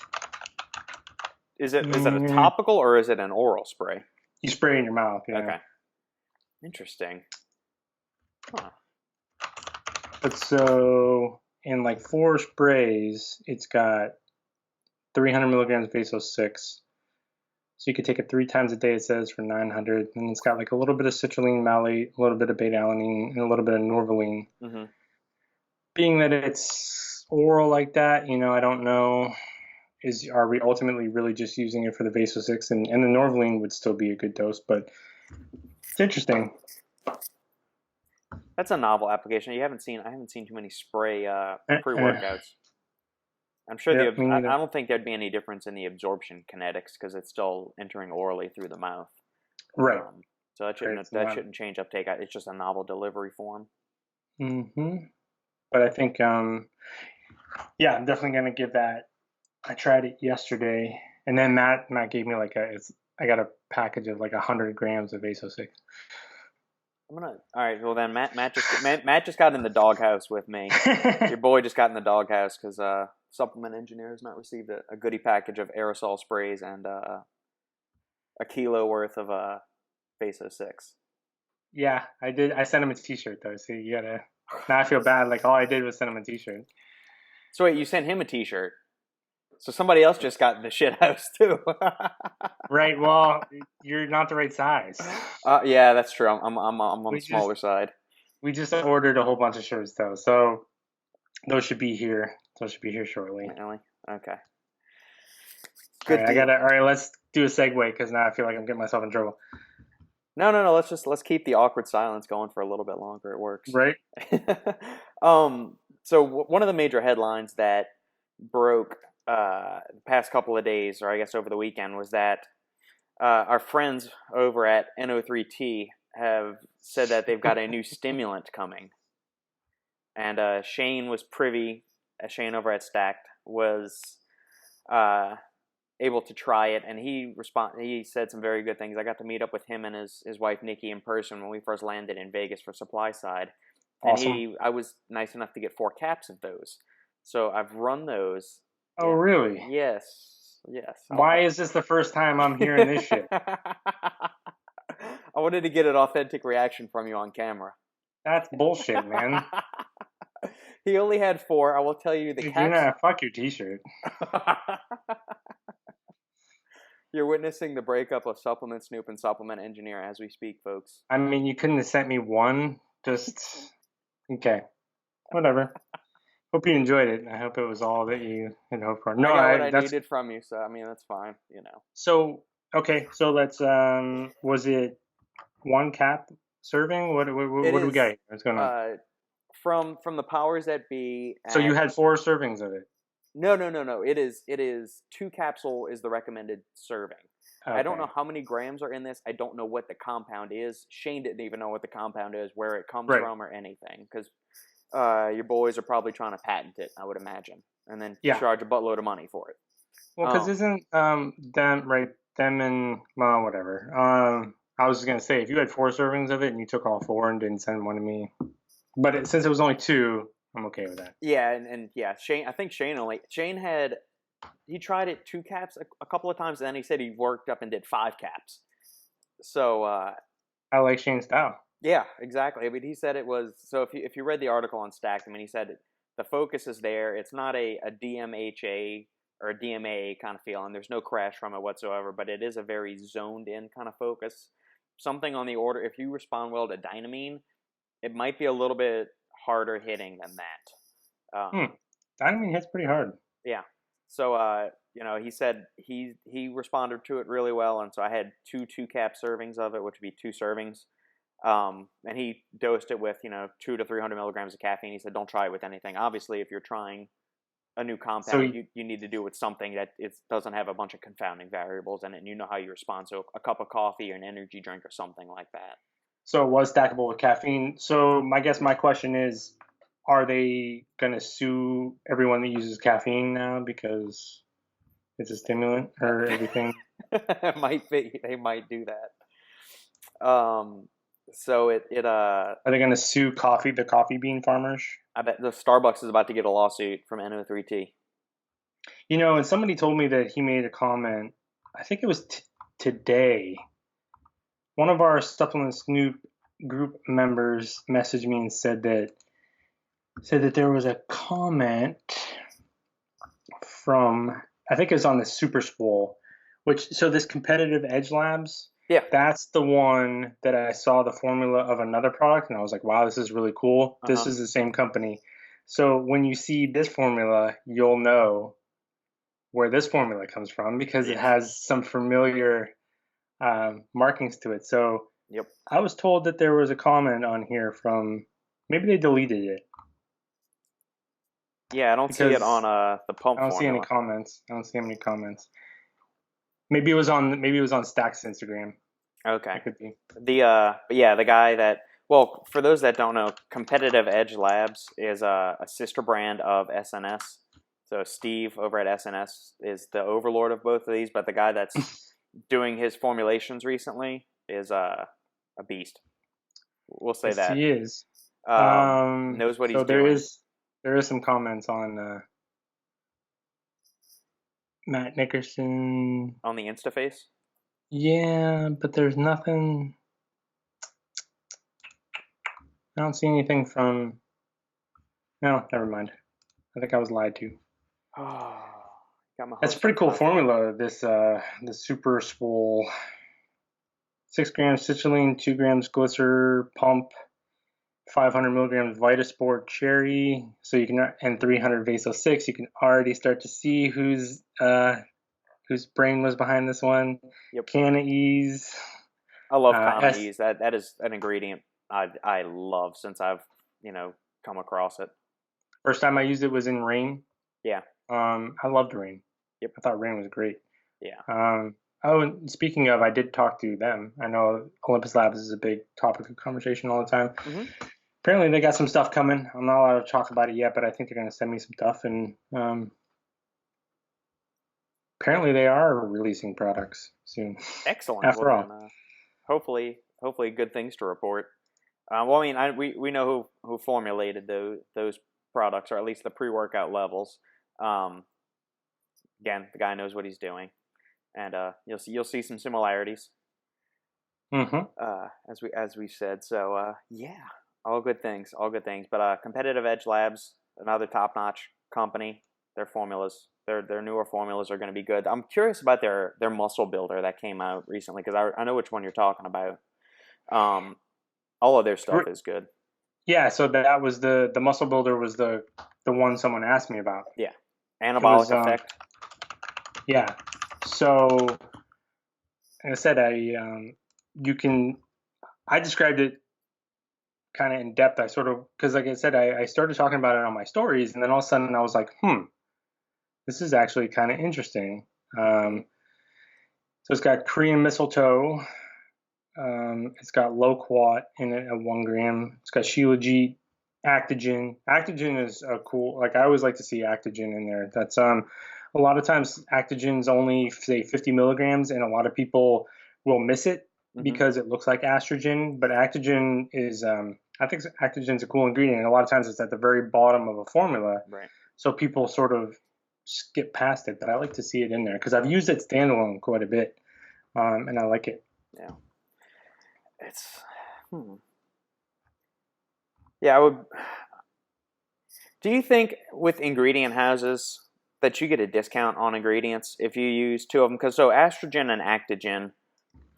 Is it a topical or is it an oral spray? You spray in your mouth, yeah. Okay. Interesting. Huh. But so in like 4 sprays, it's got 300 milligrams of Vaso6. So you could take it 3 times a day, it says, for 900. And it's got like a little bit of citrulline malate, a little bit of beta-alanine, and a little bit of norvaline. Mm-hmm. Being that it's oral like that, I don't know, are we ultimately really just using it for the Vaso6? And the norvaline would still be a good dose, but it's interesting. That's a novel application. I haven't seen too many spray pre-workouts. I'm sure I don't think there'd be any difference in the absorption kinetics because it's still entering orally through the mouth. Right. So that shouldn't change uptake. It's just a novel delivery form. Mm-hmm. But I think, I'm definitely going to give that. I tried it yesterday, and then Matt gave me I got a package of 100 grams of Vaso6. All right. Well, then Matt just got in the doghouse with me. Your boy just got in the doghouse because Supplement Engineer has not received a goodie package of aerosol sprays and a kilo worth of Vaso6. Yeah, I did. I sent him a T-shirt though, so you gotta. Now I feel bad. All I did was send him a T-shirt. So wait, you sent him a T-shirt. So somebody else just got in the shit house too. Right. Well, you're not the right size. Yeah, that's true. I'm on the smaller side. We just ordered a whole bunch of shirts though, so those should be here. Those should be here shortly. Really? Okay. Good deal. All right, let's do a segue because now I feel like I'm getting myself in trouble. No. Let's keep the awkward silence going for a little bit longer. It works. Right. So one of the major headlines that broke the past couple of days, or I guess over the weekend, was that our friends over at NO3T have said that they've got a new stimulant coming. And Shane was privy, Shane over at Stacked was able to try it, and he said some very good things. I got to meet up with him and his wife Nikki in person when we first landed in Vegas for Supply Side. And awesome. I was nice enough to get 4 caps of those. So I've run those. Oh, really? Yes. Why is this the first time I'm hearing this shit? I wanted to get an authentic reaction from you on camera. That's bullshit, man. He only had 4. I will tell you the caps. Fuck your t-shirt. You're witnessing the breakup of Supplement Snoop and Supplement Engineer as we speak, folks. I mean, you couldn't have sent me one. Just okay, whatever. Hope you enjoyed it. I hope it was all that you had hoped for. No, I got what I needed from you, so I mean that's fine, you know. So okay, so let's was it 1 cap serving? What do we got here? What's going on? From the powers that be. So you had 4 servings of it. No. It is 2 capsule is the recommended serving. Okay. I don't know how many grams are in this. I don't know what the compound is. Shane didn't even know what the compound is, where it comes from, or anything. Because your boys are probably trying to patent it, I would imagine, and then charge a buttload of money for it. Well, because isn't them and whatever. I was just gonna say, if you had 4 servings of it and you took all 4 and didn't send one to me, but since it was only 2, I'm okay with that. Yeah, and Shane. I think Shane tried it 2 caps a couple of times, and then he said he worked up and did 5 caps. So I like Shane's style. Yeah, exactly. I mean, he said it was so. If you read the article on Stacked, I mean, he said the focus is there. It's not a DMHA or a DMA kind of feel, and there's no crash from it whatsoever. But it is a very zoned in kind of focus. Something on the order. If you respond well to dynamine, it might be a little bit harder hitting than that. Dynamine hits pretty hard. Yeah. So he said he responded to it really well, and so I had 2 cap servings of it, which would be 2 servings. And he dosed it with 200 to 300 milligrams of caffeine. He said, don't try it with anything. Obviously, if you're trying a new compound, you need to do it with something that it doesn't have a bunch of confounding variables in it, and you know how you respond. So a cup of coffee or an energy drink or something like that. So it was stackable with caffeine. So my question is, are they going to sue everyone that uses caffeine now because it's a stimulant or everything? It might be. They might do that. So are they going to sue the coffee bean farmers? I bet the Starbucks is about to get a lawsuit from NO3T. And somebody told me that he made a comment. I think it was today. One of our Supplement Snoop group members messaged me and said that there was a comment from, I think it was on the Super Swole, so this Competitive Edge Labs. Yeah, that's the one that I saw the formula of another product, and I was like, wow, this is really cool. This is the same company. So when you see this formula, you'll know where this formula comes from because it has some familiar markings to it. So I was told that there was a comment on here from, maybe they deleted it. Yeah, I don't see it on the pump. I don't see any comments. I don't see any comments. Maybe it was on Stack's Instagram. Okay. It could be. The guy that, well, for those that don't know, Competitive Edge Labs is a sister brand of SNS. So Steve over at SNS is the overlord of both of these, but the guy that's doing his formulations recently is a beast. We'll say that. He is. Knows what he's doing. There is some comments on Matt Nickerson. On the Instaface? Yeah, but there's nothing. I don't see anything from. No, never mind. I think I was lied to. Got my That's a hopes up pretty cool high. formula. The Super Swole, 6 grams citrulline, 2 grams glycer, pump, 500 milligrams Vitasport cherry. So you can, and 300 Vaso 6. You can already start to see whose brain was behind this one. Yep. Canna Ease. I love Canna Ease. That is an ingredient I love since I've come across it. First time I used it was in Rain. Yeah. I loved Rain. Yep. I thought Rain was great. Yeah. Oh, and speaking of, I did talk to them. I know Olympus Labs is a big topic of conversation all the time. Mm-hmm. Apparently, they got some stuff coming. I'm not allowed to talk about it yet, but I think they're going to send me some stuff. And apparently, they are releasing products soon. Excellent. After all, hopefully, good things to report. Well, I mean, we know who formulated those products, or at least the pre-workout levels. Again, the guy knows what he's doing, and you'll see some similarities. As we said. So yeah, all good things. But Competitive Edge Labs, another top-notch company. Their formulas, their newer formulas are going to be good. I'm curious about their muscle builder that came out recently, because I know which one you're talking about. All of their stuff is good. Yeah, so that was the muscle builder was the one someone asked me about. Yeah, anabolic effect. Yeah, so like I said, I described it kind of in depth. I sort of, because like I said, I started talking about it on my stories, and then all of a sudden I was like, this is actually kind of interesting. So it's got Korean mistletoe. It's got loquat in it at 1 gram. It's got shilajit, actogen. Actogen is a cool, like I always like to see actogen in there. That's a lot of times actogen's only say 50 milligrams, and a lot of people will miss it because it looks like estrogen. But actogen is, I think actogen's a cool ingredient, and a lot of times it's at the very bottom of a formula. Right. So people sort of skip past it, but I like to see it in there because I've used it standalone quite a bit, and I like it. Yeah. It's yeah, I would. Do you think with ingredient houses that you get a discount on ingredients if you use two of them? Because so estrogen and actogen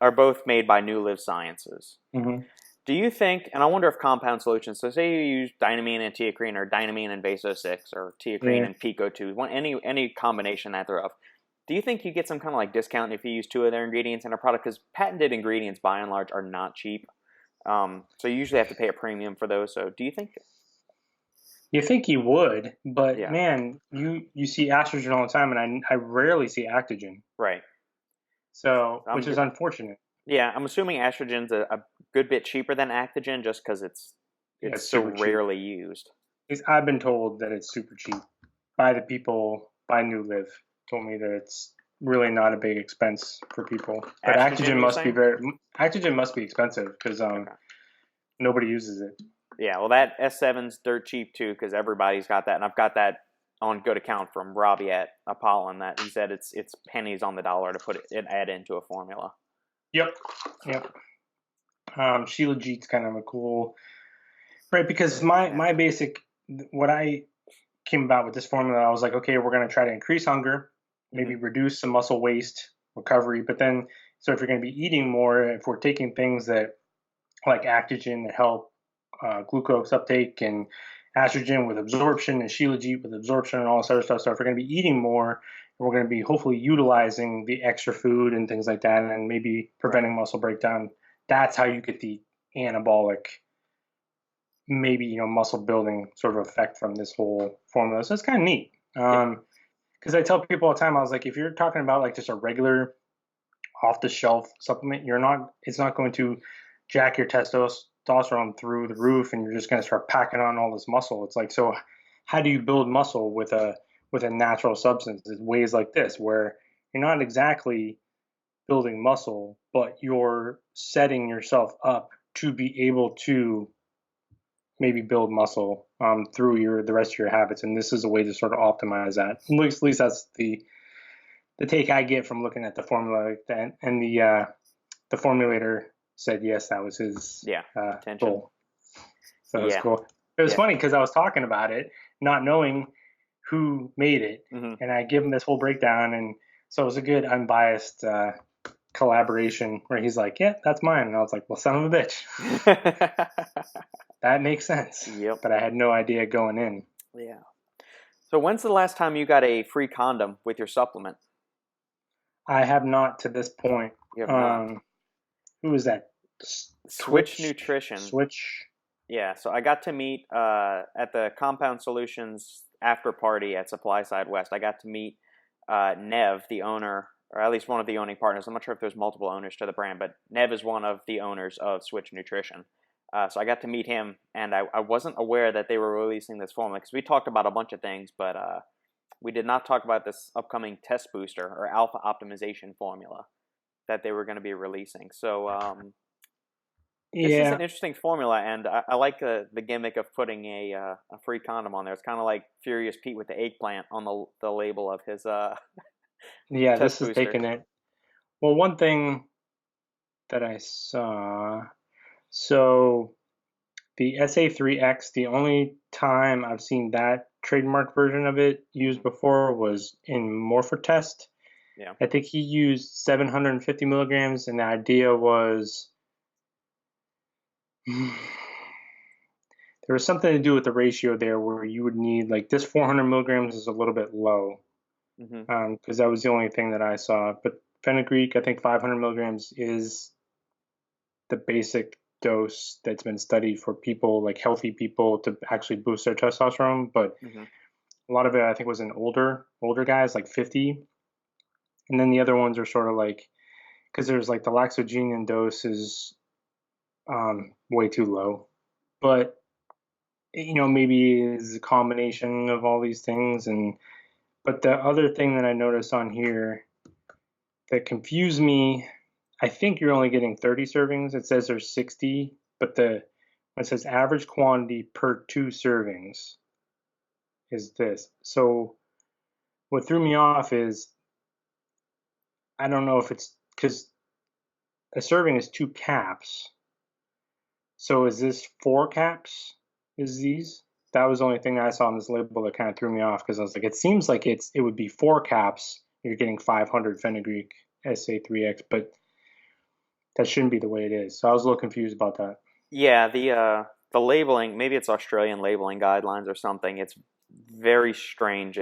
are both made by New Live Sciences. Do you think, and I wonder if compound solutions, so say you use dynamine and teacrine, or dynamine and Vaso 6, or teacrine and Pico 2, any combination that thereof, do you think you get some kind of like discount if you use two of their ingredients in a product? Because patented ingredients, by and large, are not cheap. So you usually have to pay a premium for those. So do you think? You think you would, but man, you see estrogen all the time, and I rarely see actogen. Right. So, which is unfortunate. Yeah, I'm assuming estrogen's a good bit cheaper than actogen just because it's so rarely used. I've been told that it's super cheap by the people, by New Live. Told me that it's really not a big expense for people. But actogen must be expensive because nobody uses it. Yeah, well, that S7's dirt cheap too because everybody's got that, and I've got that on good account from Robbie at Apollon that he said it's pennies on the dollar to put it add into a formula. Yep. Shilajit's kind of a cool, right? Because my basic, what I came about with this formula, I was like, okay, we're going to try to increase hunger, maybe reduce some muscle waste, recovery. But then, so if you're going to be eating more, if we're taking things that like actogen that help glucose uptake, and estrogen with absorption, and shilajit with absorption, and all this other stuff. So if we're going to be eating more, we're going to be hopefully utilizing the extra food and things like that, and maybe preventing muscle breakdown. That's how you get the anabolic, maybe muscle building sort of effect from this whole formula. So it's kind of neat. Because I tell people all the time, I was like, if you're talking about like just a regular off-the-shelf supplement, it's not going to jack your testosterone through the roof, and you're just going to start packing on all this muscle. It's like, so how do you build muscle with a natural substance? It's ways like this, where you're not exactly building muscle, but you're setting yourself up to be able to maybe build muscle through the rest of your habits. And this is a way to sort of optimize that. At least that's the take I get from looking at the formula. And the formulator said yes, that was his goal. So it was cool. It was funny because I was talking about it, not knowing who made it, and I give him this whole breakdown, and so it was a good unbiased collaboration where he's like, yeah, that's mine, and I was like, well, son of a bitch. That makes sense. Yep. But I had no idea going in. Yeah. So when's the last time you got a free condom with your supplement? I have not to this point. You have not. Who was that? Switch Nutrition. Switch. Yeah, so I got to meet at the Compound Solutions after party at Supply Side West. I got to meet Nev, the owner, or at least one of the owning partners. I'm not sure if there's multiple owners to the brand, but Nev is one of the owners of Switch Nutrition. So I got to meet him, and I wasn't aware that they were releasing this formula, because we talked about a bunch of things, but we did not talk about this upcoming test booster or alpha optimization formula that they were going to be releasing. So this is an interesting formula, and I like the gimmick of putting a free condom on there. It's kind of like Furious Pete with the eggplant on the label of his yeah, test this booster. is taking it. Well, one thing that I saw, so the SA3X, the only time I've seen that trademark version of it used before was in Morphotest. Yeah. I think he used 750 milligrams, and the idea was there was something to do with the ratio there where you would need, like, this 400 milligrams is a little bit low, because that was the only thing that I saw. But fenugreek, I think 500 milligrams is the basic dose that's been studied for people, like healthy people, to actually boost their testosterone. But a lot of it, I think, was in older guys, like 50. And then the other ones are sort of like, because there's like the laxogenian dose is way too low. But, you know, maybe it's a combination of all these things. But the other thing that I noticed on here that confused me, I think you're only getting 30 servings. It says there's 60, but it says average quantity per 2 servings is this. So what threw me off is, I don't know if it's because a serving is 2 caps. So is this 4 caps? Is these? That was the only thing I saw on this label that kind of threw me off, because I was like, it seems like it would be 4 caps. You're getting 500 fenugreek SA3X, but that shouldn't be the way it is. So I was a little confused about that. Yeah, the labeling, maybe it's Australian labeling guidelines or something. It's very strange.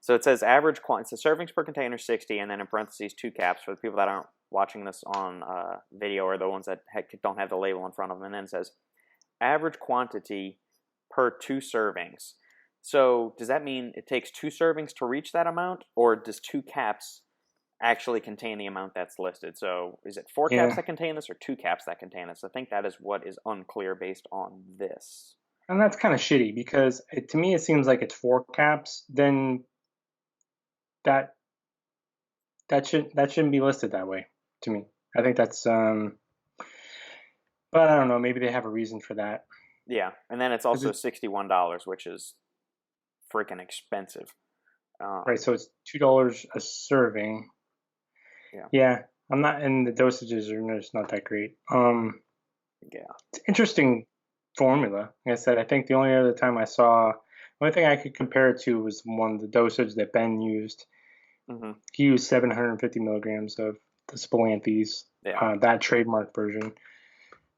So it says average quantity, so servings per container 60, and then in parentheses 2 caps for the people that aren't watching this on video, or the ones that don't have the label in front of them. And then it says average quantity per 2 servings. So does that mean it takes 2 servings to reach that amount, or does 2 caps actually contain the amount that's listed? So is it 4 caps that contain this, or 2 caps that contain this? I think that is what is unclear based on this. And that's kind of shitty, because to me it seems like it's 4 caps. Then that shouldn't be listed that way to me. I think that's but I don't know, maybe they have a reason for that. Yeah, and then it's also $61, which is freaking expensive. Right, so it's $2 a serving. Yeah, I'm not, and the dosages are just not that great. Yeah, it's an interesting formula. Like I said, I think the only other time I saw, the only thing I could compare it to was the dosage that Ben used. He used 750 milligrams of the Spilanthes, that trademark version.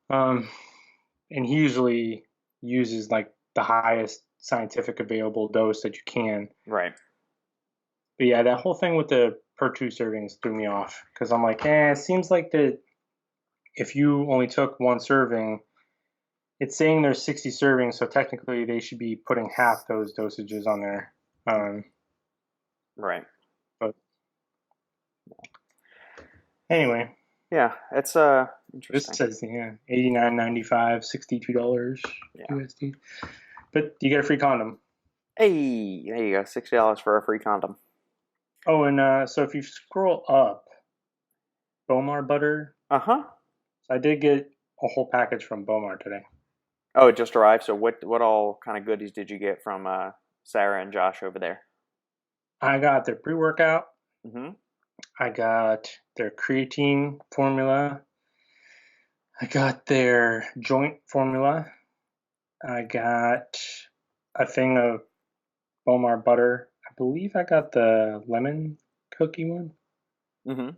And he usually uses like the highest scientific available dose that you can. Right. But yeah, that whole thing with the per 2 servings threw me off, because I'm like, it seems like that if you only took 1 serving, it's saying there's 60 servings, so technically they should be putting half those dosages on there. Right. But anyway. Yeah, it's interesting. This says $89.95, $62 USD. But you get a free condom. Hey, there you go, $60 for a free condom. Oh, and so if you scroll up, Bowmar butter. So I did get a whole package from Bowmar today. Oh, it just arrived. So what all kind of goodies did you get from Sarah and Josh over there? I got their pre-workout. I got their creatine formula. I got their joint formula. I got a thing of Bowmar butter. I believe I got the lemon cookie one. Mm-hmm.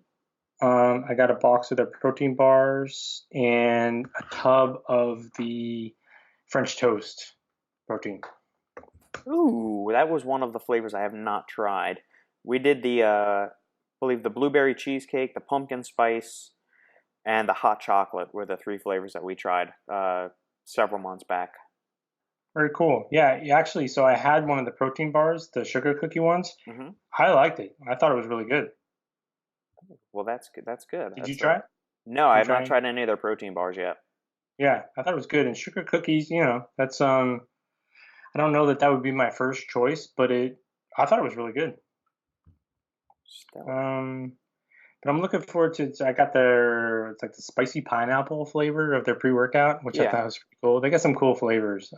I got a box of their protein bars and a tub of the French toast protein. Ooh, that was one of the flavors I have not tried. We did I believe the blueberry cheesecake, the pumpkin spice, and the hot chocolate were the three flavors that we tried several months back. Very cool. Yeah, actually, so I had one of the protein bars, the sugar cookie ones. Hmm. I liked it. I thought it was really good. Well, that's good. That's good. Did you try it? No, I You have not trying? tried any of their protein bars yet. Yeah, I thought it was good. And sugar cookies, that's I don't know that that would be my first choice, but I thought it was really good. Stellar. But I'm looking forward to. I got it's like the spicy pineapple flavor of their pre-workout, which I Yeah. thought was pretty cool. They got some cool flavors.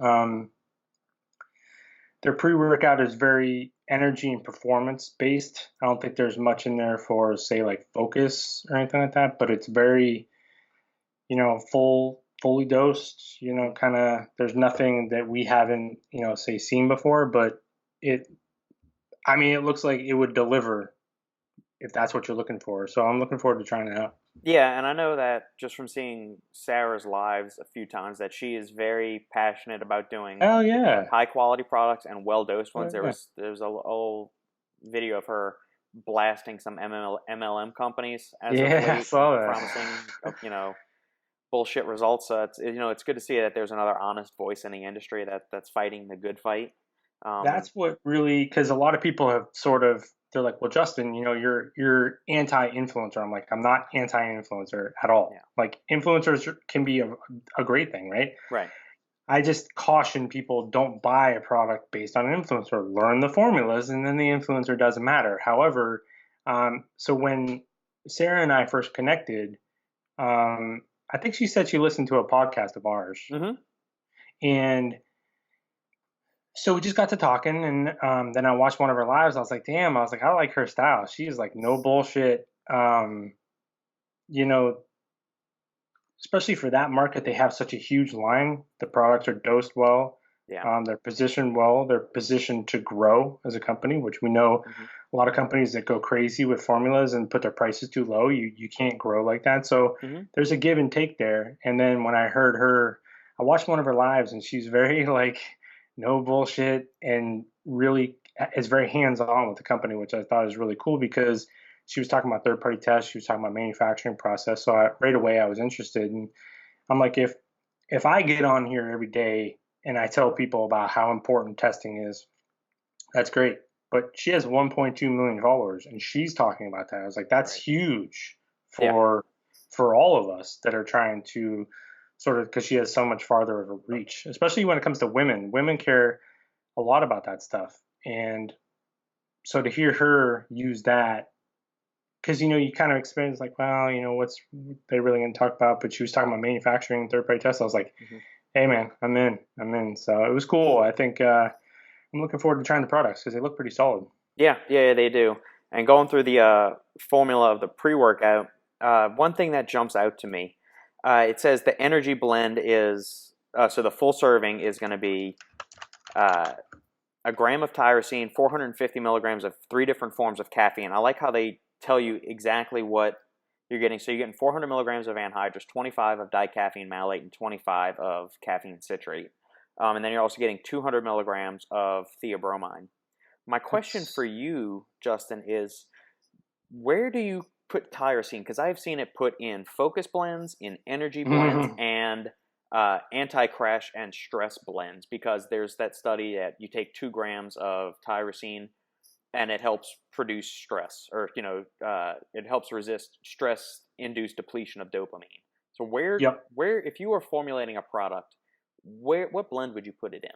Their pre-workout is very energy and performance based. I don't think there's much in there for, say, like focus or anything like that, but it's very, fully dosed, kind of, there's nothing that we haven't, say, seen before, but it, I mean, it looks like it would deliver if that's what you're looking for. So I'm looking forward to trying it out. Yeah, and I know that just from seeing Sarah's lives a few times that she is very passionate about doing Hell yeah. high quality products and well dosed ones. Hell yeah. There's a old video of her blasting some MLM companies as of Yeah, I late, saw promising that. bullshit results. So it's good to see that there's another honest voice in the industry that's fighting the good fight. That's what really, because a lot of people have sort of, they're like, well, Justin, you're anti-influencer. I'm like, I'm not anti-influencer at all. Yeah, Like, influencers can be a great thing, right? right. I just caution people, don't buy a product based on an influencer. Learn the formulas, and then the influencer doesn't matter. However, so when Sarah and I first connected, I think she said she listened to a podcast of ours, Mm-hmm. and so we just got to talking, and then I watched one of her lives. I was like, damn, I was like, I like her style. She's like no bullshit. You know, especially for that market, they have such a huge line. The products are dosed well. Yeah. They're positioned well. They're positioned to grow as a company, which we know Mm-hmm. a lot of companies that go crazy with formulas and put their prices too low. You can't grow like that. So Mm-hmm. there's a give and take there. And then when I heard her, I watched one of her lives, and she's very like no bullshit and really is very hands on with the company, which I thought is really cool because she was talking about third party tests. She was talking about manufacturing process. So right away I was interested, and I'm like, if I get on here every day and I tell people about how important testing is, that's great. But she has 1.2 million followers, and she's talking about that. I was like, that's Right. huge Yeah. for all of us that are trying to sort of, because she has so much farther of a reach, especially when it comes to women. Women care a lot about that stuff, and so to hear her use that, because you kind of experience like, well, what's they really going to talk about? But she was talking about manufacturing, third party tests. I was like, Mm-hmm. hey man, I'm in. So it was cool. I think I'm looking forward to trying the products because they look pretty solid. Yeah, they do. And going through the formula of the pre-workout, one thing that jumps out to me, it says the energy blend is so the full serving is going to be uh, a gram of tyrosine, 450 milligrams of three different forms of caffeine. I like how they tell you exactly what you're getting. So you're getting 400 milligrams of anhydrous, 25 of dicaffeine malate, and 25 of caffeine citrate. And then you're also getting 200 milligrams of theobromine. My question That's for you, Justin, is where do you put tyrosine? Because I've seen it put in focus blends, in energy blends, and anti-crash and stress blends. Because there's that study that you take 2 grams of tyrosine and it helps produce stress, or it helps resist stress-induced depletion of dopamine. So yep. where if you were formulating a product, what blend would you put it in?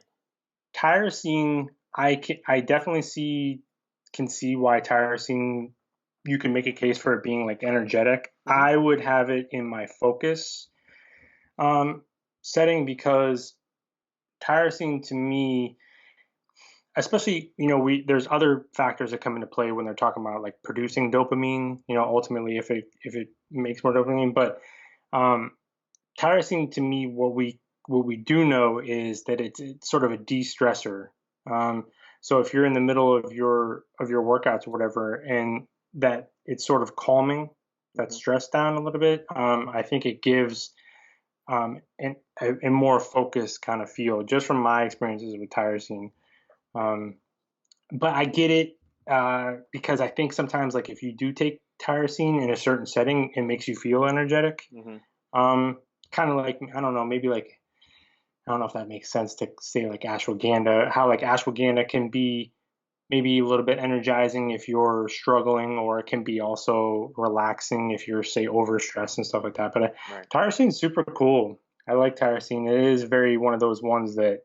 Tyrosine, I definitely can see why tyrosine, you can make a case for it being like energetic. Mm-hmm. I would have it in my focus um, setting because tyrosine to me, especially, there's other factors that come into play when they're talking about like producing dopamine, ultimately if it makes more dopamine. But um, tyrosine to me, what we do know is that it's sort of a de-stressor. Um, So if you're in the middle of your workouts or whatever, and that it's sort of calming that stress down a little bit, I think it gives a more focused kind of feel, just from my experiences with tyrosine. But I get it, because I think sometimes, like, if you do take tyrosine in a certain setting, it makes you feel energetic. Kind of like, I don't know, maybe like, I don't know if that makes sense to say, like ashwagandha, how like ashwagandha can be maybe a little bit energizing if you're struggling, or it can be also relaxing if you're, say, overstressed and stuff like that. But tyrosine is super cool. I like tyrosine. It is very one of those ones that,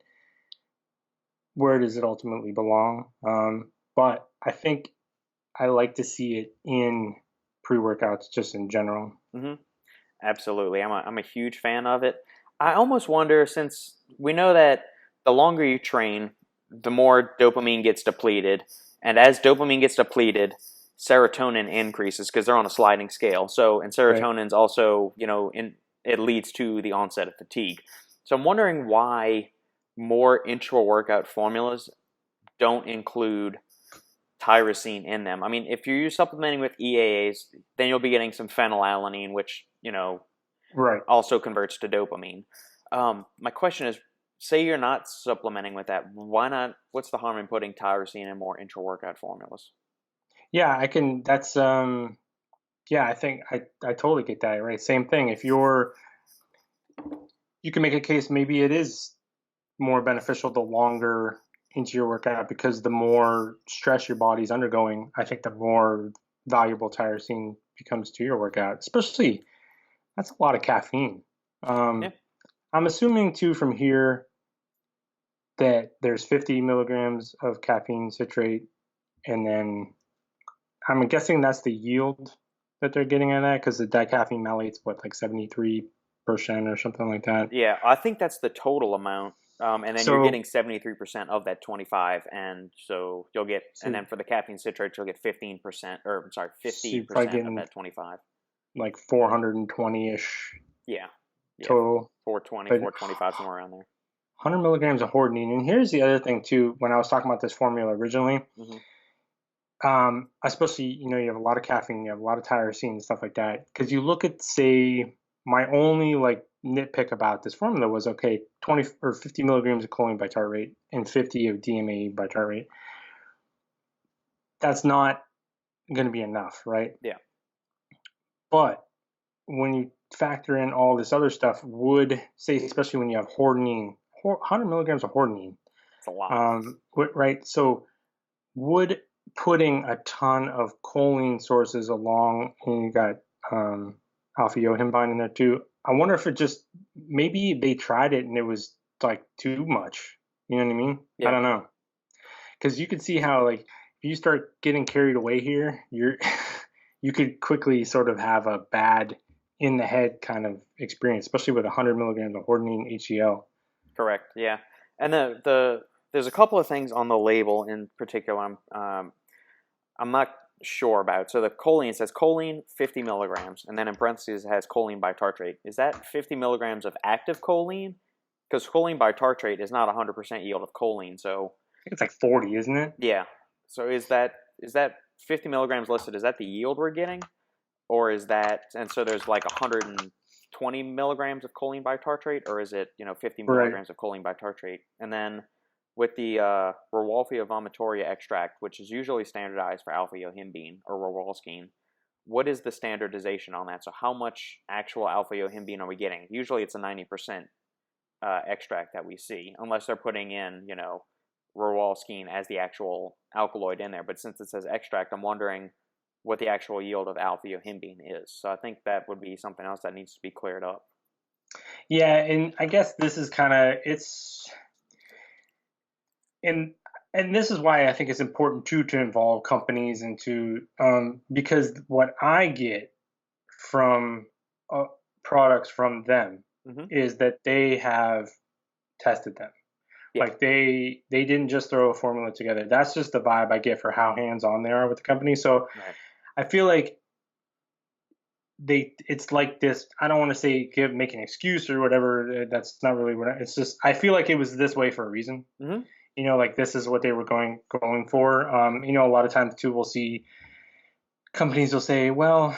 where does it ultimately belong? But I think I like to see it in pre-workouts just in general. Absolutely. I'm a huge fan of it. I almost wonder, since we know that the longer you train, the more dopamine gets depleted. And as dopamine gets depleted, serotonin increases because they're on a sliding scale. So, and serotonin's also, it leads to the onset of fatigue. So I'm wondering why more intra-workout formulas don't include tyrosine in them. I mean, if you're supplementing with EAAs, then you'll be getting some phenylalanine, which, also converts to dopamine. My question is, say you're not supplementing with that, why not? What's the harm in putting tyrosine in more intra-workout formulas? Yeah, I can. That's I think I totally get that. Right, same thing. If you can make a case, maybe it is more beneficial the longer into your workout, because the more stress your body's undergoing, I think the more valuable tyrosine becomes to your workout. Especially, that's a lot of caffeine. I'm assuming too from here that there's 50 milligrams of caffeine citrate, and then I'm guessing that's the yield that they're getting at that, because the dicaffeine malate's like 73% or something like that. Yeah, I think that's the total amount. And then you're getting 73% of that 25, and so you'll get, and then for the caffeine citrate, you'll get 15%, or I'm sorry, 50% of that 25. Like 420-ish. Yeah. Total. 420, 425, somewhere around there. 100 milligrams of hordenine. And here's the other thing too, when I was talking about this formula originally, especially, you have a lot of caffeine, you have a lot of tyrosine and stuff like that. Because you look at, say, my only like nitpick about this formula was, okay, 20 or 50 milligrams of choline by tartrate and 50 of DMAE by tartrate. That's not going to be enough, right? Yeah. But when you factor in all this other stuff, say, especially when you have hordenine, 100 milligrams of hordenine. It's a lot. Right? So would putting a ton of choline sources along, and you got alpha-yohimbine in there too, I wonder if it just, maybe they tried it and it was like too much. You know what I mean? Yeah. I don't know. Because you could see how, like, if you start getting carried away here, you could quickly sort of have a bad in the head kind of experience, especially with 100 milligrams of hordenine HCl. Correct. Yeah. And there's a couple of things on the label in particular I'm not sure about. So the choline, says choline 50 milligrams, and then in parentheses it has choline bitartrate. Is that 50 milligrams of active choline? Because choline bitartrate is not 100% yield of choline, so I think it's like 40, isn't it? Yeah. So is that 50 milligrams listed? Is that the yield we're getting, or is that, and so there's like 120 milligrams of choline bitartrate, or is it 50 milligrams of choline bitartrate? And then with the Rowolfia vomitoria extract, which is usually standardized for alpha-yohimbine or rowolskine, what is the standardization on that? So how much actual alpha-yohimbine are we getting? Usually it's a 90% extract that we see, unless they're putting in, rowolskine as the actual alkaloid in there. But since it says extract, I'm wondering what the actual yield of alpha-yohimbine is. So I think that would be something else that needs to be cleared up. Yeah, and I guess this is kind of, and this is why I think it's important too to involve companies into, because what I get from products from them is that they have tested them. Yeah. Like they didn't just throw a formula together. That's just the vibe I get for how hands-on they are with the company. So I feel like it's like this, I don't want to say make an excuse or whatever. That's not really what it's just, I feel like it was this way for a reason. like this is what they were going for. A lot of times too, we'll see companies will say, well,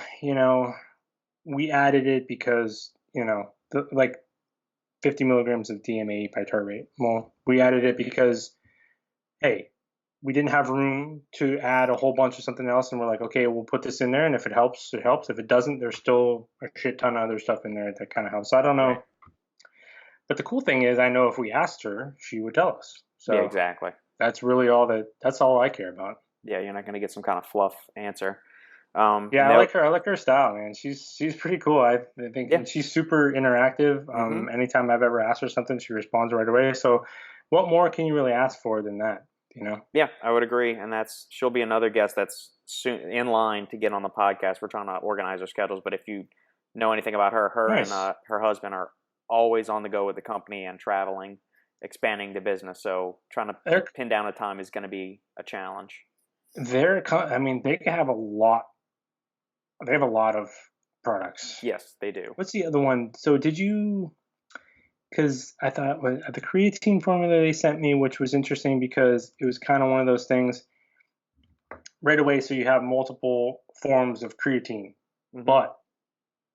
we added it because, like 50 milligrams of DMA by tartrate. Well, we added it because, hey, we didn't have room to add a whole bunch of something else, and we're like, okay, we'll put this in there, and if it helps, it helps. If it doesn't, there's still a shit ton of other stuff in there that kind of helps. So I don't know. Right. But the cool thing is, I know if we asked her, she would tell us. So yeah, exactly. That's really that's all I care about. Yeah, you're not going to get some kind of fluff answer. Yeah, I like her. I like her style, man. She's pretty cool. I think she's super interactive. Anytime I've ever asked her something, she responds right away. So, what more can you really ask for than that? Yeah, I would agree, and she'll be another guest that's soon in line to get on the podcast. We're trying to organize our schedules, but if you know anything about her, nice. And her husband are always on the go with the company and traveling, expanding the business. So trying to pin down a time is going to be a challenge. They have a lot. They have a lot of products. Yes, they do. What's the other one? So did you? Because I thought the creatine formula they sent me, which was interesting because it was kind of one of those things right away. So you have multiple forms of creatine, but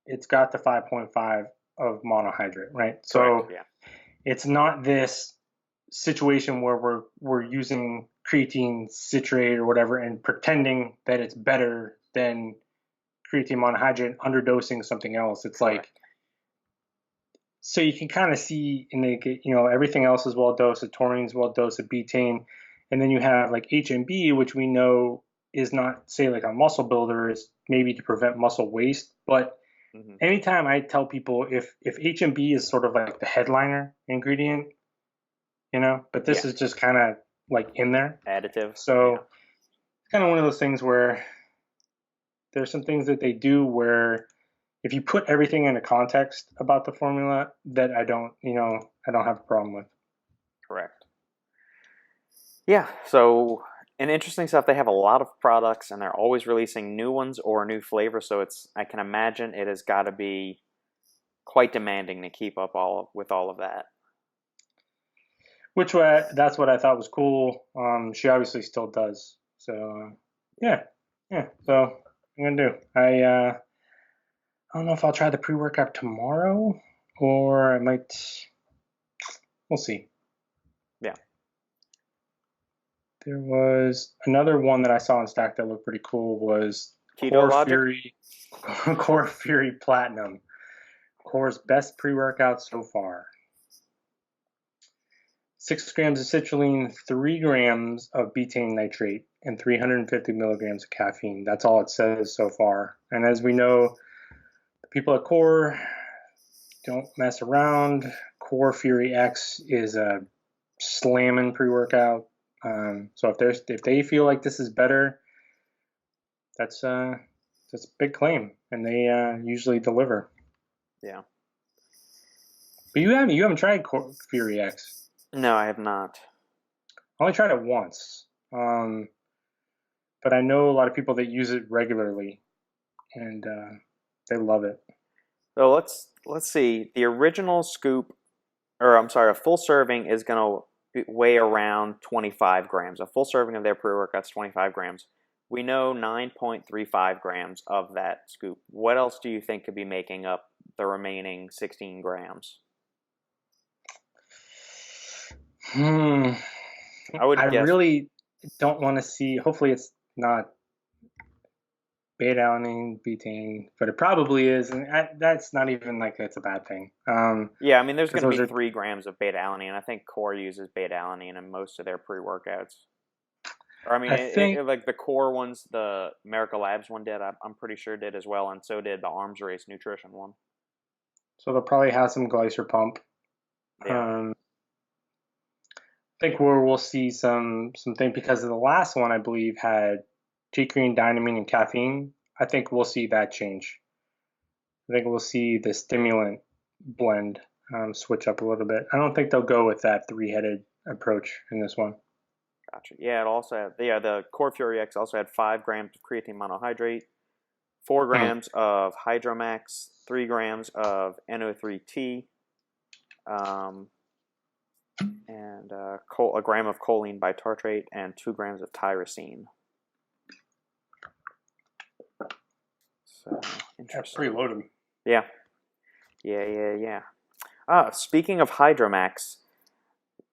it's got the 5.5 of monohydrate, right? So it's not this situation where we're using creatine citrate or whatever and pretending that it's better than creatine monohydrate, underdosing something else. It's like, so you can kind of see everything else is well dosed. The taurine's well dosed, the betaine, and then you have like HMB, which we know is not, say, like a muscle builder, is maybe to prevent muscle waste. But anytime I tell people if HMB is sort of like the headliner ingredient, but this is just kind of like in there, additive. So it's kind of one of those things where there's some things that they do where if you put everything into context about the formula, that I don't have a problem with. Correct. Yeah. So, and interesting stuff. They have a lot of products, and they're always releasing new ones or new flavors. So I can imagine it has got to be quite demanding to keep up with all of that. That's what I thought was cool. She obviously still does. So yeah. So I'm gonna do. I don't know if I'll try the pre-workout tomorrow or I might. We'll see. Yeah. There was another one that I saw in Stack that looked pretty cool. Was Core Fury Platinum. Core's best pre-workout so far. 6 grams of citrulline, 3 grams of betaine nitrate, and 350 milligrams of caffeine. That's all it says so far. And as we know, the people at Core don't mess around. Core Fury X is a slamming pre-workout. So if they feel like this is better, that's a big claim, and they usually deliver. Yeah. But you haven't tried Core Fury X. No, I have not. I only tried it once. But I know a lot of people that use it regularly, and they love it. So let's see. The original scoop, a full serving is going to weigh around 25 grams. A full serving of their pre-workout is 25 grams. We know 9.35 grams of that scoop. What else do you think could be making up the remaining 16 grams? I really don't want to see. Hopefully, it's not beta-alanine, betaine, but it probably is, and that's not even like it's a bad thing. Yeah, I mean, there's going to be 3 grams of beta-alanine. I think Core uses beta-alanine in most of their pre-workouts. Or I mean, like the Core ones, the America Labs one did. I'm pretty sure did as well, and so did the Arms Race Nutrition one. So they'll probably have some glycer pump. Yeah. I think we'll see something because the last one I believe had T-creatine, dynamine, and caffeine. I think we'll see that change. I think we'll see the stimulant blend switch up a little bit. I don't think they'll go with that 3-headed approach in this one. Gotcha. Yeah, it also had the Core Fury X also had 5 grams of creatine monohydrate, 4 grams of Hydromax, 3 grams of NO3T, and and a gram of choline bitartrate, and 2 grams of tyrosine. So interesting. That's pretty loaded. Yeah. Speaking of Hydromax,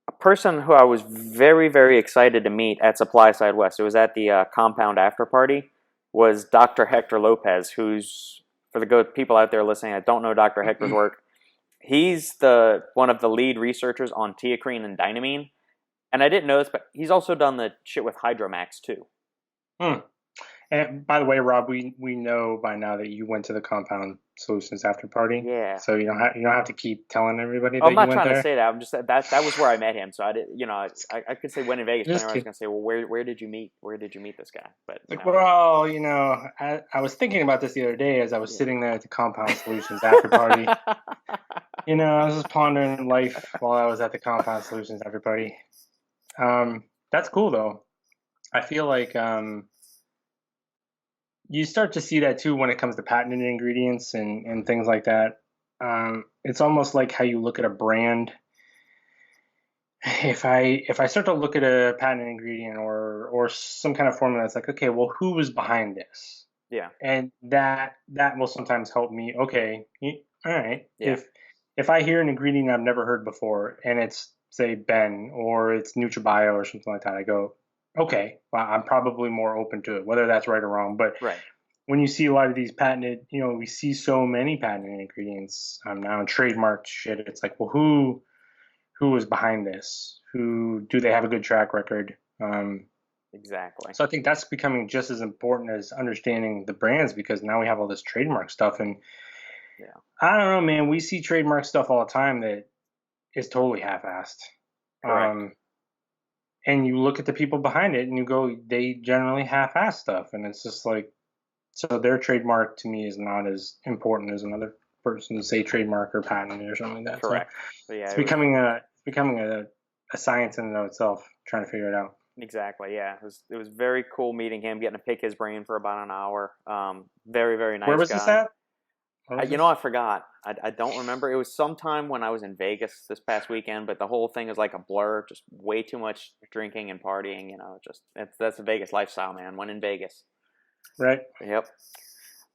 a person who I was very, very excited to meet at Supply Side West, it was at the compound after party, was Dr. Hector Lopez, who's, for the good people out there listening that don't know Dr. Hector's work, he's one of the lead researchers on teacrine and dynamine. And I didn't know this, but he's also done the shit with Hydromax too. And by the way, Rob, we know by now that you went to the Compound Solutions after party. Yeah. So you don't have to keep telling everybody. I'm not you went trying there. to say that. I'm just that was where I met him. So I did, I could say when in Vegas, but I was gonna say, well, where did you meet this guy? But well, I was thinking about this the other day as I was sitting there at the Compound Solutions after party. I was just pondering life while I was at the Compound Solutions after party. That's cool though. I feel like you start to see that too when it comes to patented ingredients and things like that. It's almost like how you look at a brand. If I start to look at a patented ingredient or some kind of formula, it's like, okay, well, who was behind this? Yeah. And that will sometimes help me. Okay, all right. Yeah. If I hear an ingredient I've never heard before and it's, say, Ben or it's NutriBio or something like that, I go, okay, well, I'm probably more open to it, whether that's right or wrong. But when you see a lot of these patented, we see so many patented ingredients now and trademarked shit. It's like, well, who was behind this? Do they have a good track record? Exactly. So I think that's becoming just as important as understanding the brands, because now we have all this trademark stuff. And I don't know, man, we see trademark stuff all the time that is totally half-assed. And you look at the people behind it and you go, they generally half-ass stuff. And it's just like, so their trademark to me is not as important as another person's, say, trademark or patent or something like that. Correct. So it's becoming a science in and of itself, trying to figure it out. Exactly. Yeah. It was very cool meeting him, getting to pick his brain for about an hour. Very, very nice guy. Where was this at? I forgot. I don't remember. It was sometime when I was in Vegas this past weekend, but the whole thing is like a blur. Just way too much drinking and partying. That's the Vegas lifestyle, man. When in Vegas. Right. Yep.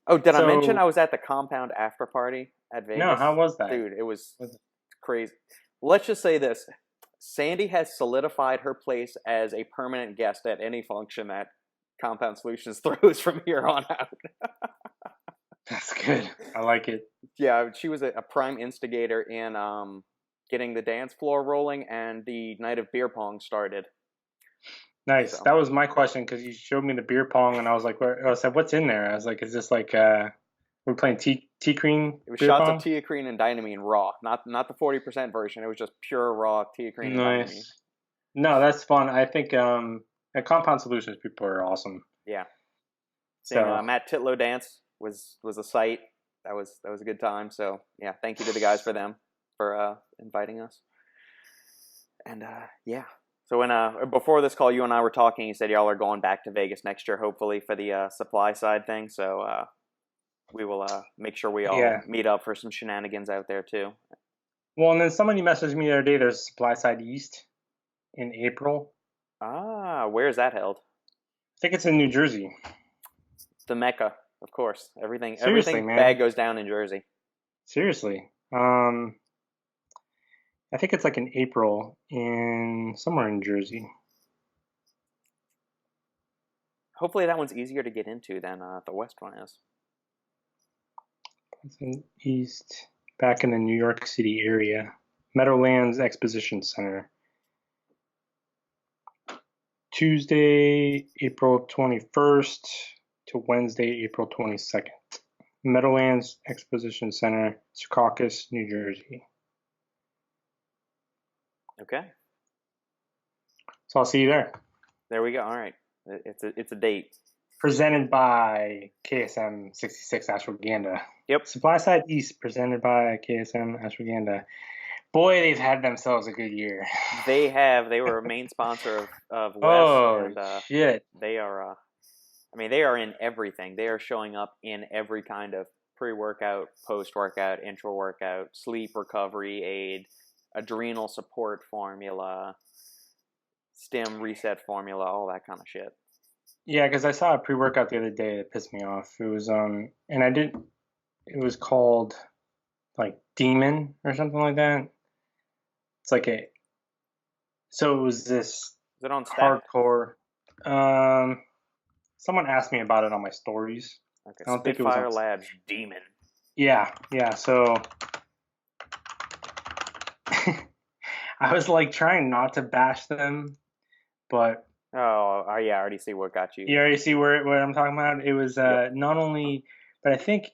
Oh, did I mention I was at the compound after party at Vegas? No, how was that? Dude, it was crazy. Let's just say this. Sandy has solidified her place as a permanent guest at any function that Compound Solutions throws from here on out. That's good. I like it. Yeah, she was a prime instigator in getting the dance floor rolling and the night of beer pong started. Nice. So. That was my question, because you showed me the beer pong and I was like, I said, what's in there? I was like, is this like we're playing teacrine? It was shots of teacrine and dynamine raw, not the 40% version. It was just pure raw teacrine and dynamine. No, that's fun. I think at Compound Solutions, people are awesome. Yeah. So Matt Titlow dance was a sight. That was a good time. So yeah, thank you to the guys for inviting us. And so when before this call, you and I were talking. You said y'all are going back to Vegas next year, hopefully for the supply side thing. So we will make sure we all meet up for some shenanigans out there too. Well, and then somebody messaged me the other day. There's Supply Side East in April. Ah, where is that held? I think it's in New Jersey. The Mecca, of course. Everything man. bad goes down in Jersey. Seriously. I think it's like in April somewhere in Jersey. Hopefully that one's easier to get into than the West one is. It's in East, back in the New York City area. Meadowlands Exposition Center. Tuesday, April 21st to Wednesday, April 22nd. Meadowlands Exposition Center, Secaucus, New Jersey. Okay. So I'll see you there. There we go. All right. It's a date. Presented by KSM 66 Ashwagandha. Yep. Supply Side East, presented by KSM Ashwagandha. Boy, they've had themselves a good year. They have. They were a main sponsor of West. Oh, and, shit. They are, they are in everything. They are showing up in every kind of pre-workout, post-workout, intra-workout, sleep recovery aid, adrenal support formula, stim reset formula, all that kind of shit. Yeah, because I saw a pre-workout the other day that pissed me off. It was it was called like Demon or something like that. It's like so it was this Is it on Stack? hardcore. Someone asked me about it on my stories. Okay, I don't think it Spitfire was Labs Demon. Yeah. So I was like trying not to bash them, but Oh, yeah, I already see what got you. you already see what I'm talking about. It was not only, but I think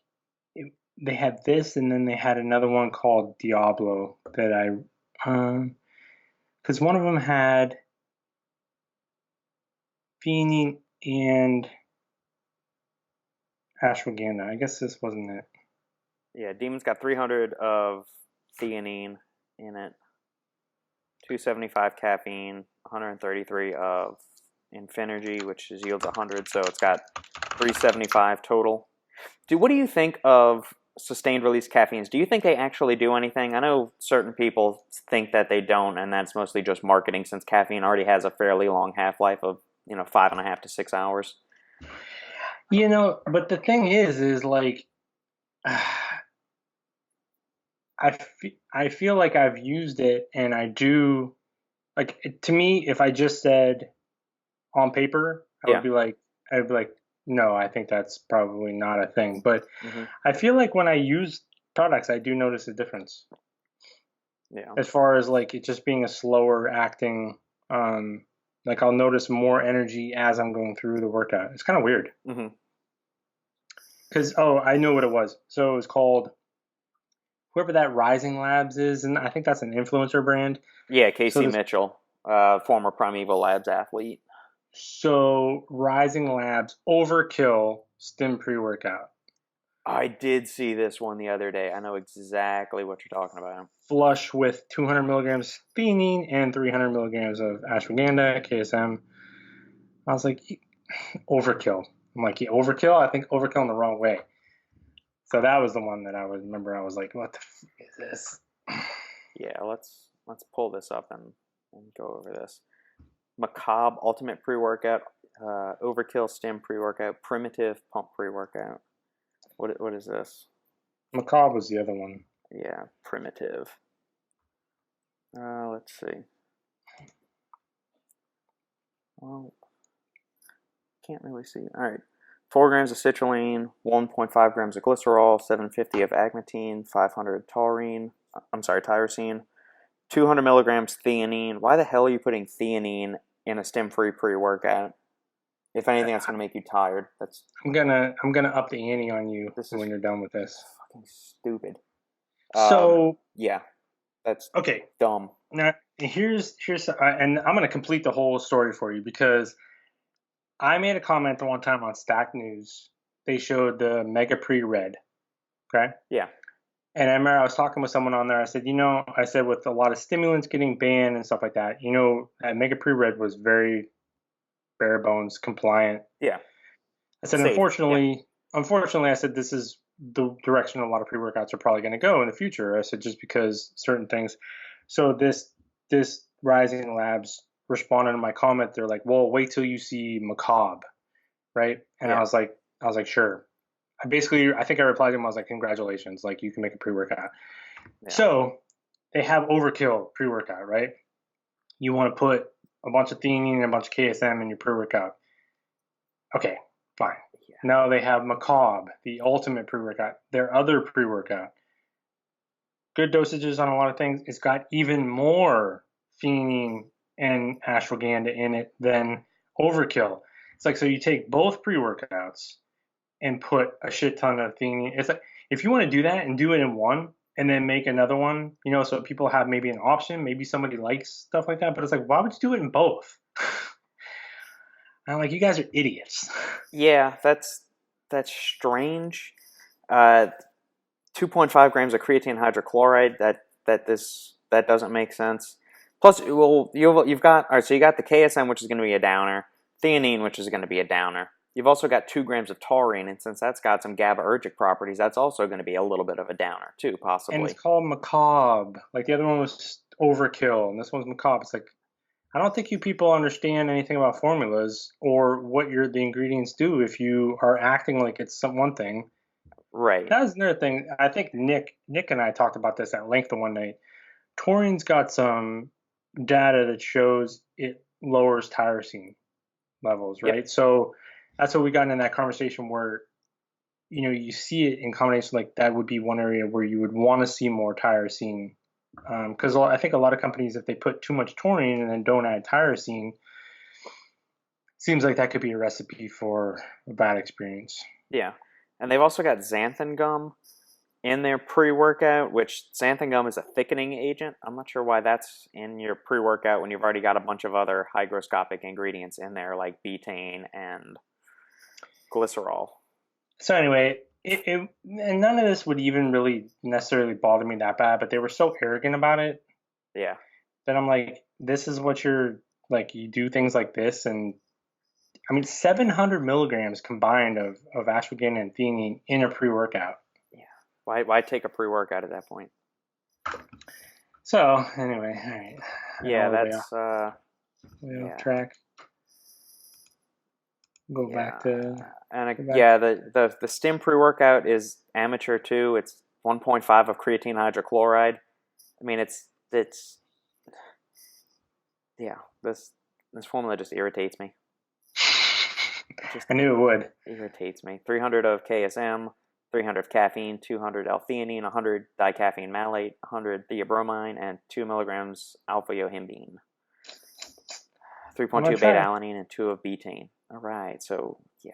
they had this, and then they had another one called Diablo that because one of them had theanine and ashwagandha. I guess this wasn't it. Yeah, Demon's got 300 of theanine in it, 275 caffeine, 133 of Infinergy, which yields 100, so it's got 375 total. What do you think of sustained release caffeines? Do you think they actually do anything? I know certain people think that they don't, and that's mostly just marketing, since caffeine already has a fairly long half-life of 5.5 to 6 hours. But the thing is like, I feel like I've used it, and I do, like, to me, if I just said on paper, I'd be like, no, I think that's probably not a thing. But I feel like when I use products, I do notice a difference. Yeah. As far as like it just being a slower acting, like I'll notice more energy as I'm going through the workout. It's kind of weird. Because, I know what it was. So it was called, whoever that R1sing Labs is, and I think that's an influencer brand. Yeah, Casey Mitchell, former Primeval Labs athlete. So R1sing Labs Overkill Stim pre-workout. I did see this one the other day. I know exactly what you're talking about. Flush with 200 milligrams theanine and 300 milligrams of ashwagandha, KSM. I was like, overkill. I'm like, yeah, overkill? I think overkill in the wrong way. So that was the one that I would remember. I was like, what the f is this? Yeah, let's pull this up and go over this. Macabre Ultimate Pre-Workout, Overkill Stim Pre-Workout, Primitive Pump Pre-Workout. What is this? Macabre was the other one. Yeah, Primitive. Let's see. Well, can't really see. All right. 4 grams of citrulline, 1.5 grams of glycerol, 750 of agmatine, 500 taurine. I'm sorry, tyrosine. 200 milligrams theanine. Why the hell are you putting theanine in a stim-free pre-workout? If anything, that's gonna make you tired. I'm gonna up the ante on you when you're done with this. Fucking stupid. So yeah, that's okay. Dumb. Now here's and I'm gonna complete the whole story for you, because I made a comment one time on Stack News. They showed the Mega Pre-Red. Okay. Yeah. And I remember I was talking with someone on there. I said, with a lot of stimulants getting banned and stuff like that, Mega Pre-Red was very bare bones compliant. Yeah. I said, unfortunately, I said, this is the direction a lot of pre-workouts are probably going to go in the future. I said, just because certain things. So this R1sing Labs responded to my comment. They're like, well, wait till you see Macabre, right? And I was like, sure. I think I replied to him. I was like, congratulations, like you can make a pre-workout. Yeah. So they have Overkill pre-workout, right? You want to put a bunch of theanine and a bunch of KSM in your pre-workout. Okay, fine. Yeah. Now they have Macabre, the ultimate pre-workout, their other pre-workout. Good dosages on a lot of things. It's got even more theanine and ashwagandha in it than Overkill. It's like, so you take both pre-workouts and put a shit ton of theanine. It's like, if you want to do that and do it in one and then make another one, so people have maybe an option, maybe somebody likes stuff like that, but it's like, why would you do it in both? I'm like, you guys are idiots. Yeah, that's strange. 2.5 grams of creatine hydrochloride, that doesn't make sense. Plus, well, you've got, all right, so you got the KSM, which is going to be a downer, theanine, which is going to be a downer. You've also got 2 grams of taurine, and since that's got some GABAergic properties, that's also going to be a little bit of a downer too, possibly. And it's called Macabre. Like the other one was overkill, and this one's macabre. It's like, I don't think you people understand anything about formulas or what the ingredients do if you are acting like it's one thing. Right. That was another thing. I think Nick and I talked about this at length the one night. Taurine's got some data that shows it lowers tyrosine levels, right? Yep. So that's what we got in that conversation where, you see it in combination, like that would be one area where you would want to see more tyrosine. Because I think a lot of companies, if they put too much taurine and then don't add tyrosine, seems like that could be a recipe for a bad experience. Yeah. And they've also got xanthan gum in their pre-workout, which xanthan gum is a thickening agent. I'm not sure why that's in your pre-workout when you've already got a bunch of other hygroscopic ingredients in there like betaine and glycerol. So anyway, and none of this would even really necessarily bother me that bad, but they were so arrogant about it. Yeah. That I'm like, this is what you're like, you do things like this. And I mean, 700 milligrams combined of ashwagandha and theanine in a pre-workout. Yeah. Why take a pre-workout at that point? So anyway, all right. Yeah, that's way off track. Go back to the Stim pre-workout is amateur too. It's 1.5 of creatine hydrochloride. I mean, it's this formula just irritates me. I knew it would. Irritates me. 300 of KSM, 300 of caffeine, 200 L-theanine, 100 dicaffeine malate, 100 theobromine, and 2 milligrams alpha-yohimbine. 3.2 beta-alanine and 2 of betaine. All right, so yeah,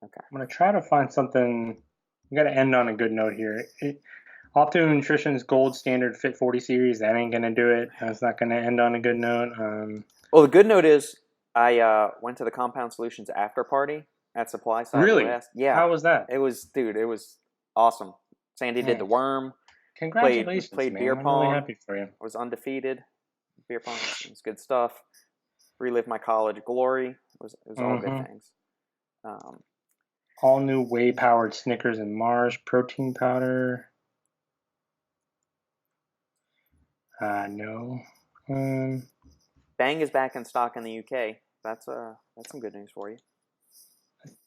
okay. I'm gonna try to find something. We got to end on a good note here. Optimum Nutrition's Gold Standard Fit 40 series, that ain't gonna do it. That's not gonna end on a good note. Well, the good note is I went to the Compound Solutions after party at Supply Side. Really? West. Yeah. How was that? It was awesome. Sandy did the worm. Congratulations, played man. beer pong. I'm really happy for you. I was undefeated. Beer pong was good stuff. Relived my college glory. It was all good things. All new whey powered Snickers and Mars protein powder. No. Bang is back in stock in the UK. That's some good news for you.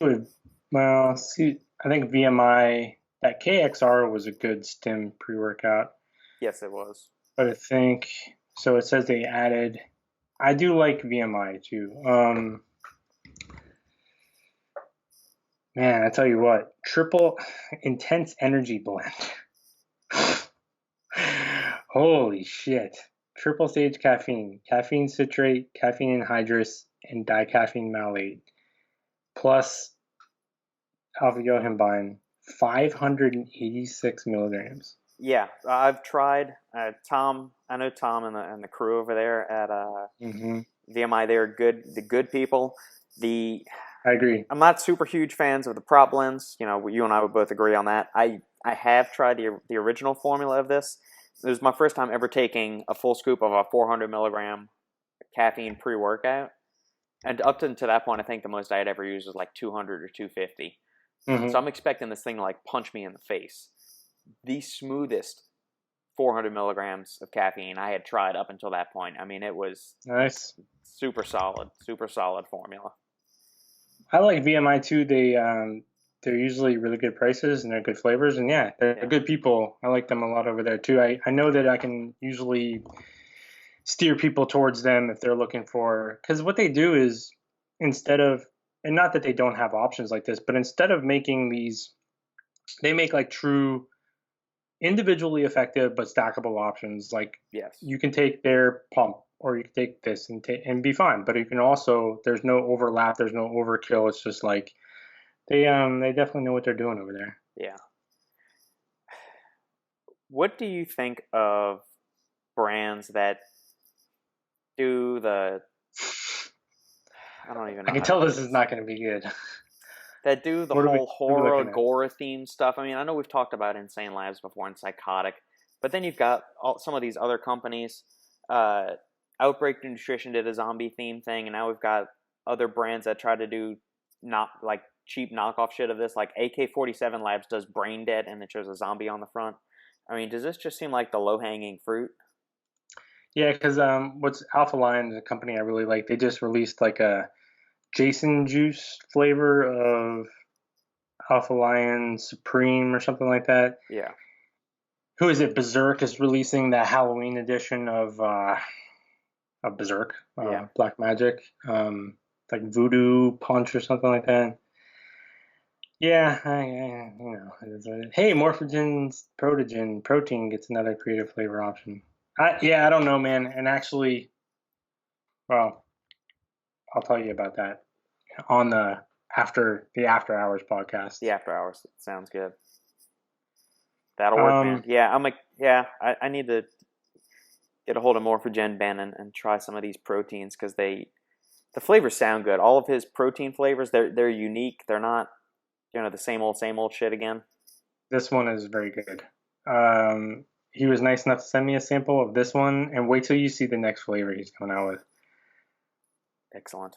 Good. Well, see, I think VMI, that KXR was a good Stim pre-workout. Yes, it was. But I think, so it says they added, I do like VMI too. Man, I tell you what, triple intense energy blend. Holy shit. Triple stage caffeine, caffeine citrate, caffeine anhydrous, and dicaffeine malate, plus alpha-yohimbine, 586 milligrams. Yeah, I've tried. Tom, I know Tom and the crew over there at VMI. They're good. The good people. I agree. I'm not super huge fans of the prop blends. You and I would both agree on that. I have tried the original formula of this. It was my first time ever taking a full scoop of a 400 milligram caffeine pre-workout. And up to that point, I think the most I had ever used was like 200 or 250. So I'm expecting this thing to like punch me in the face. The smoothest 400 milligrams of caffeine I had tried up until that point. I mean, it was nice, super solid formula. I like VMI too. They're usually really good prices and they're good flavors, and they're good people. I like them a lot over there too. I know that I can usually steer people towards them if they're looking for, because what they do is, instead of, and not that they don't have options like this, but instead of making these, they make like true individually effective but stackable options. Like, you can take their pump or you can take this and be fine, but you can also, there's no overlap, there's no overkill. It's just like they definitely know what they're doing over there. Yeah. What do you think of brands that do the, I don't even know. I can tell this is not going to be good. That do the whole horror agora theme stuff. I mean, I know we've talked about Insane Labs before and Psychotic, but then you've got some of these other companies. Outbreak Nutrition did a zombie theme thing, and now we've got other brands that try to do not like cheap knockoff shit of this. Like AK-47 Labs does Brain Dead, and it shows a zombie on the front. I mean, does this just seem like the low-hanging fruit? Yeah, because what's Alpha Lion, the company I really like, they just released like a Jason juice flavor of Alpha Lion Supreme or something like that. Yeah. Who is it? Berserk is releasing the Halloween edition of Berserk, Black Magic, like Voodoo Punch or something like that. Yeah, hey, Morphogen's Protogen protein gets another creative flavor option. I don't know, man. And actually, well, I'll tell you about that on the after hours podcast. The after hours sounds good. That'll work, man. Yeah, I need to get a hold of Morphogen Ben and try some of these proteins because the flavors sound good. All of his protein flavors, they're unique. They're not, the same old shit again. This one is very good. He was nice enough to send me a sample of this one, and wait till you see the next flavor he's coming out with. Excellent.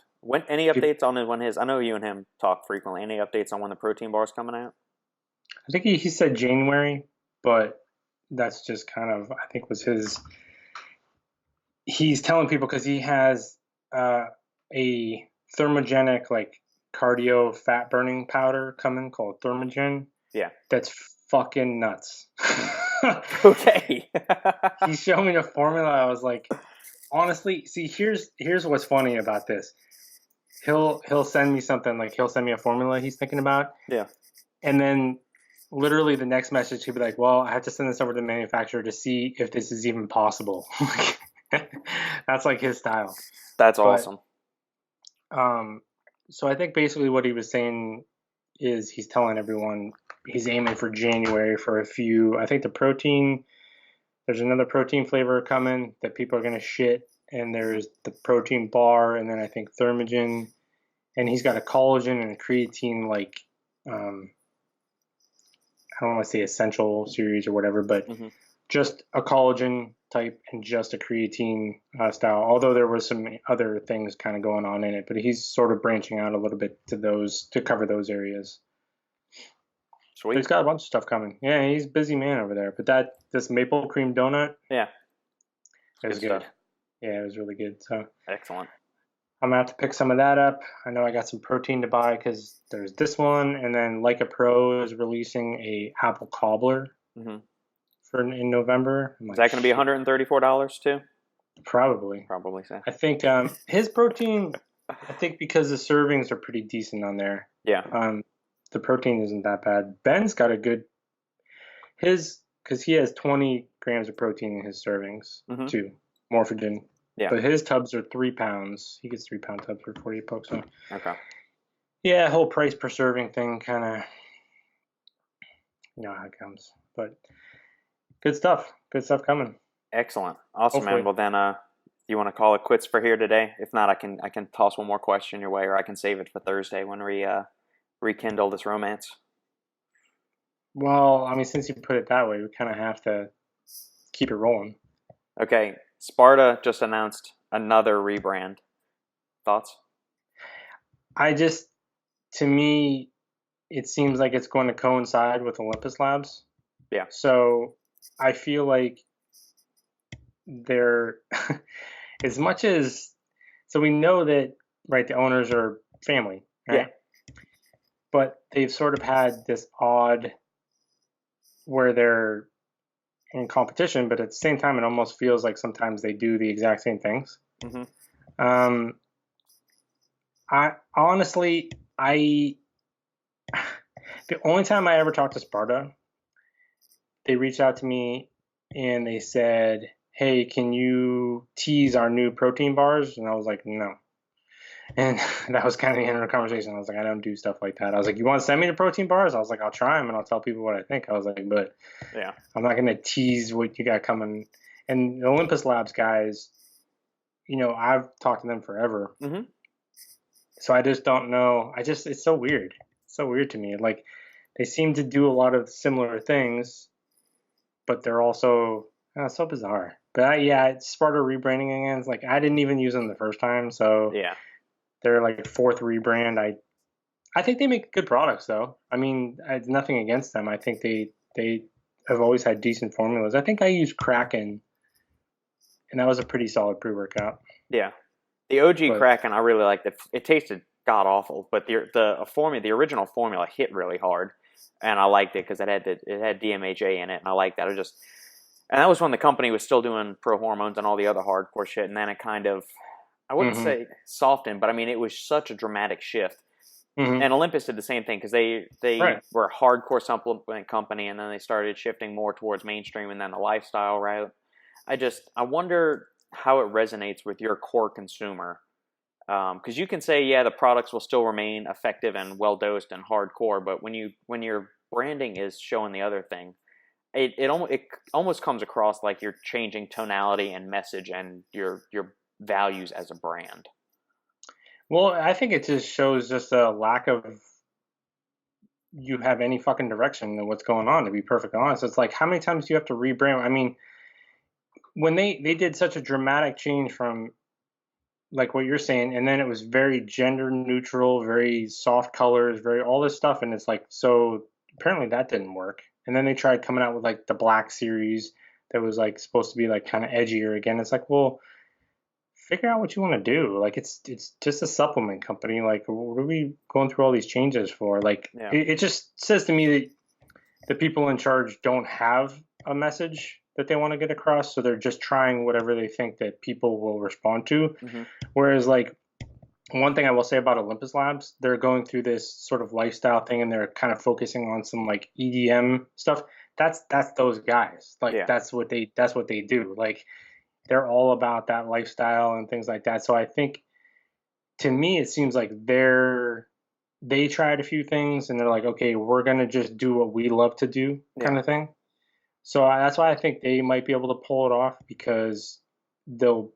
Any updates on when his? I know you and him talk frequently. Any updates on when the protein bar is coming out? I think he said January, but that's just kind of, I think, was his. He's telling people because he has a thermogenic, like, cardio fat burning powder coming called Thermogen. Yeah. That's fucking nuts. Okay. He showed me the formula. I was like, honestly, see, here's what's funny about this. He'll send me something, like he'll send me a formula he's thinking about. Yeah. And then literally the next message he'll be like, well, I have to send this over to the manufacturer to see if this is even possible. That's like his style. That's awesome. So I think basically what he was saying is he's telling everyone he's aiming for January for a few. I think there's another protein flavor coming that people are going to shit. And there's the protein bar. And then I think Thermogen. And he's got a collagen and a creatine, like, I don't want to say essential series or whatever, but just a collagen type and just a creatine style, although there was some other things kind of going on in it, but he's sort of branching out a little bit to cover those areas. Sweet. But he's got a bunch of stuff coming. Yeah, he's a busy man over there. But this maple cream donut, it was good. Yeah, it was really good. So excellent. I'm gonna have to pick some of that up. I know I got some protein to buy because there's this one, and then Like a Pro is releasing a apple cobbler in November. Is that going to be $134 too? Probably so. I think his protein. I think because the servings are pretty decent on there. Yeah. The protein isn't that bad. Ben's got a good because he has 20 grams of protein in his servings too. Morphogen. Yeah. But his tubs are 3 pounds. He gets 3 pound tubs for 40 bucks. So. Okay. Yeah, whole price per serving thing kind of, how it comes. But good stuff. Good stuff coming. Excellent. Awesome, hopefully. Man. Well, then, you want to call it quits for here today? If not, I can toss one more question your way, or I can save it for Thursday when we rekindle this romance. Well, I mean, since you put it that way, we kind of have to keep it rolling. Okay. Sparta just announced another rebrand. Thoughts? To me, it seems like it's going to coincide with Olympus Labs. Yeah. So I feel like they're, as much as, so we know that, right, the owners are family, right? Yeah. But they've sort of had this odd, where they're in competition, but at the same time, it almost feels like sometimes they do the exact same things. I honestly, the only time I ever talked to Sparta, they reached out to me and they said, hey, can you tease our new protein bars? And I was like, no. And that was kind of the end of the conversation. I was like, I don't do stuff like that. I was like, you want to send me the protein bars? I was like, I'll try them and I'll tell people what I think. I was like, but yeah, I'm not going to tease what you got coming. And the Olympus Labs guys, I've talked to them forever. So I just don't know. It's so weird. It's so weird to me. Like, they seem to do a lot of similar things, but they're also so bizarre. But it's Sparta rebranding again. It's like, I didn't even use them the first time. So yeah. They're like fourth rebrand. I think they make good products, though. I mean, I have nothing against them. I think they have always had decent formulas. I think I use Kraken and that was a pretty solid pre-workout. Yeah. The OG Kraken, I really liked it. It tasted god awful, but the original formula hit really hard, and I liked it because it had DMHA in it, and I liked that. And that was when the company was still doing pro hormones and all the other hardcore shit, and then it kind of, I wouldn't say softened, but I mean it was such a dramatic shift. And Olympus did the same thing because they were a hardcore supplement company, and then they started shifting more towards mainstream and then the lifestyle route. I wonder how it resonates with your core consumer, because you can say, yeah, the products will still remain effective and well dosed and hardcore, but when your branding is showing the other thing, it almost comes across like you're changing tonality and message and your values as a brand. Well, I think it just shows just a lack of you have any fucking direction in what's going on, to be perfectly honest. It's like, how many times do you have to rebrand? I mean, when they did such a dramatic change from like what you're saying, and then it was very gender neutral, very soft colors, very all this stuff, and it's like, so apparently that didn't work. And then they tried coming out with like the Black series that was like supposed to be like kind of edgier again. It's like, well, figure out what you want to do. Like it's just a supplement company. Like, what are we going through all these changes for? Like, it just says to me that the people in charge don't have a message that they want to get across, so they're just trying whatever they think that people will respond to. Whereas, like, one thing I will say about Olympus Labs, they're going through this sort of lifestyle thing, and they're kind of focusing on some like EDM stuff. That's those guys. Like, that's what they do. Like, they're all about that lifestyle and things like that. So I think, to me, it seems like they tried a few things and they're like, okay, we're going to just do what we love to do kind of thing. So that's why I think they might be able to pull it off, because but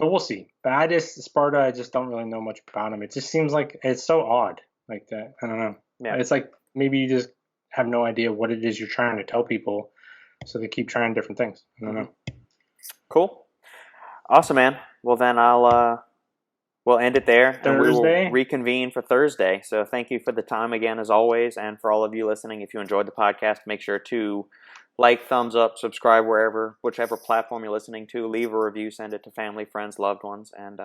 we'll see. But Sparta, I just don't really know much about them. It just seems like it's so odd like that. I don't know. Yeah. It's like maybe you just have no idea what it is you're trying to tell people, so they keep trying different things. I don't know. Cool. Awesome, man. Well, then we'll end it there. Thursday. And we will reconvene for Thursday. So thank you for the time again, as always. And for all of you listening, if you enjoyed the podcast, make sure to like, thumbs up, subscribe whichever platform you're listening to. Leave a review, send it to family, friends, loved ones. And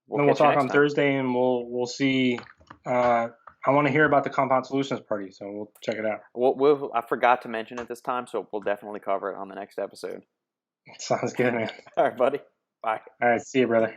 we'll talk on Thursday, and we'll see. I want to hear about the Compound Solutions party, so we'll check it out. I forgot to mention it this time, so we'll definitely cover it on the next episode. Sounds good, man. All right, buddy. Bye. All right, see you, brother.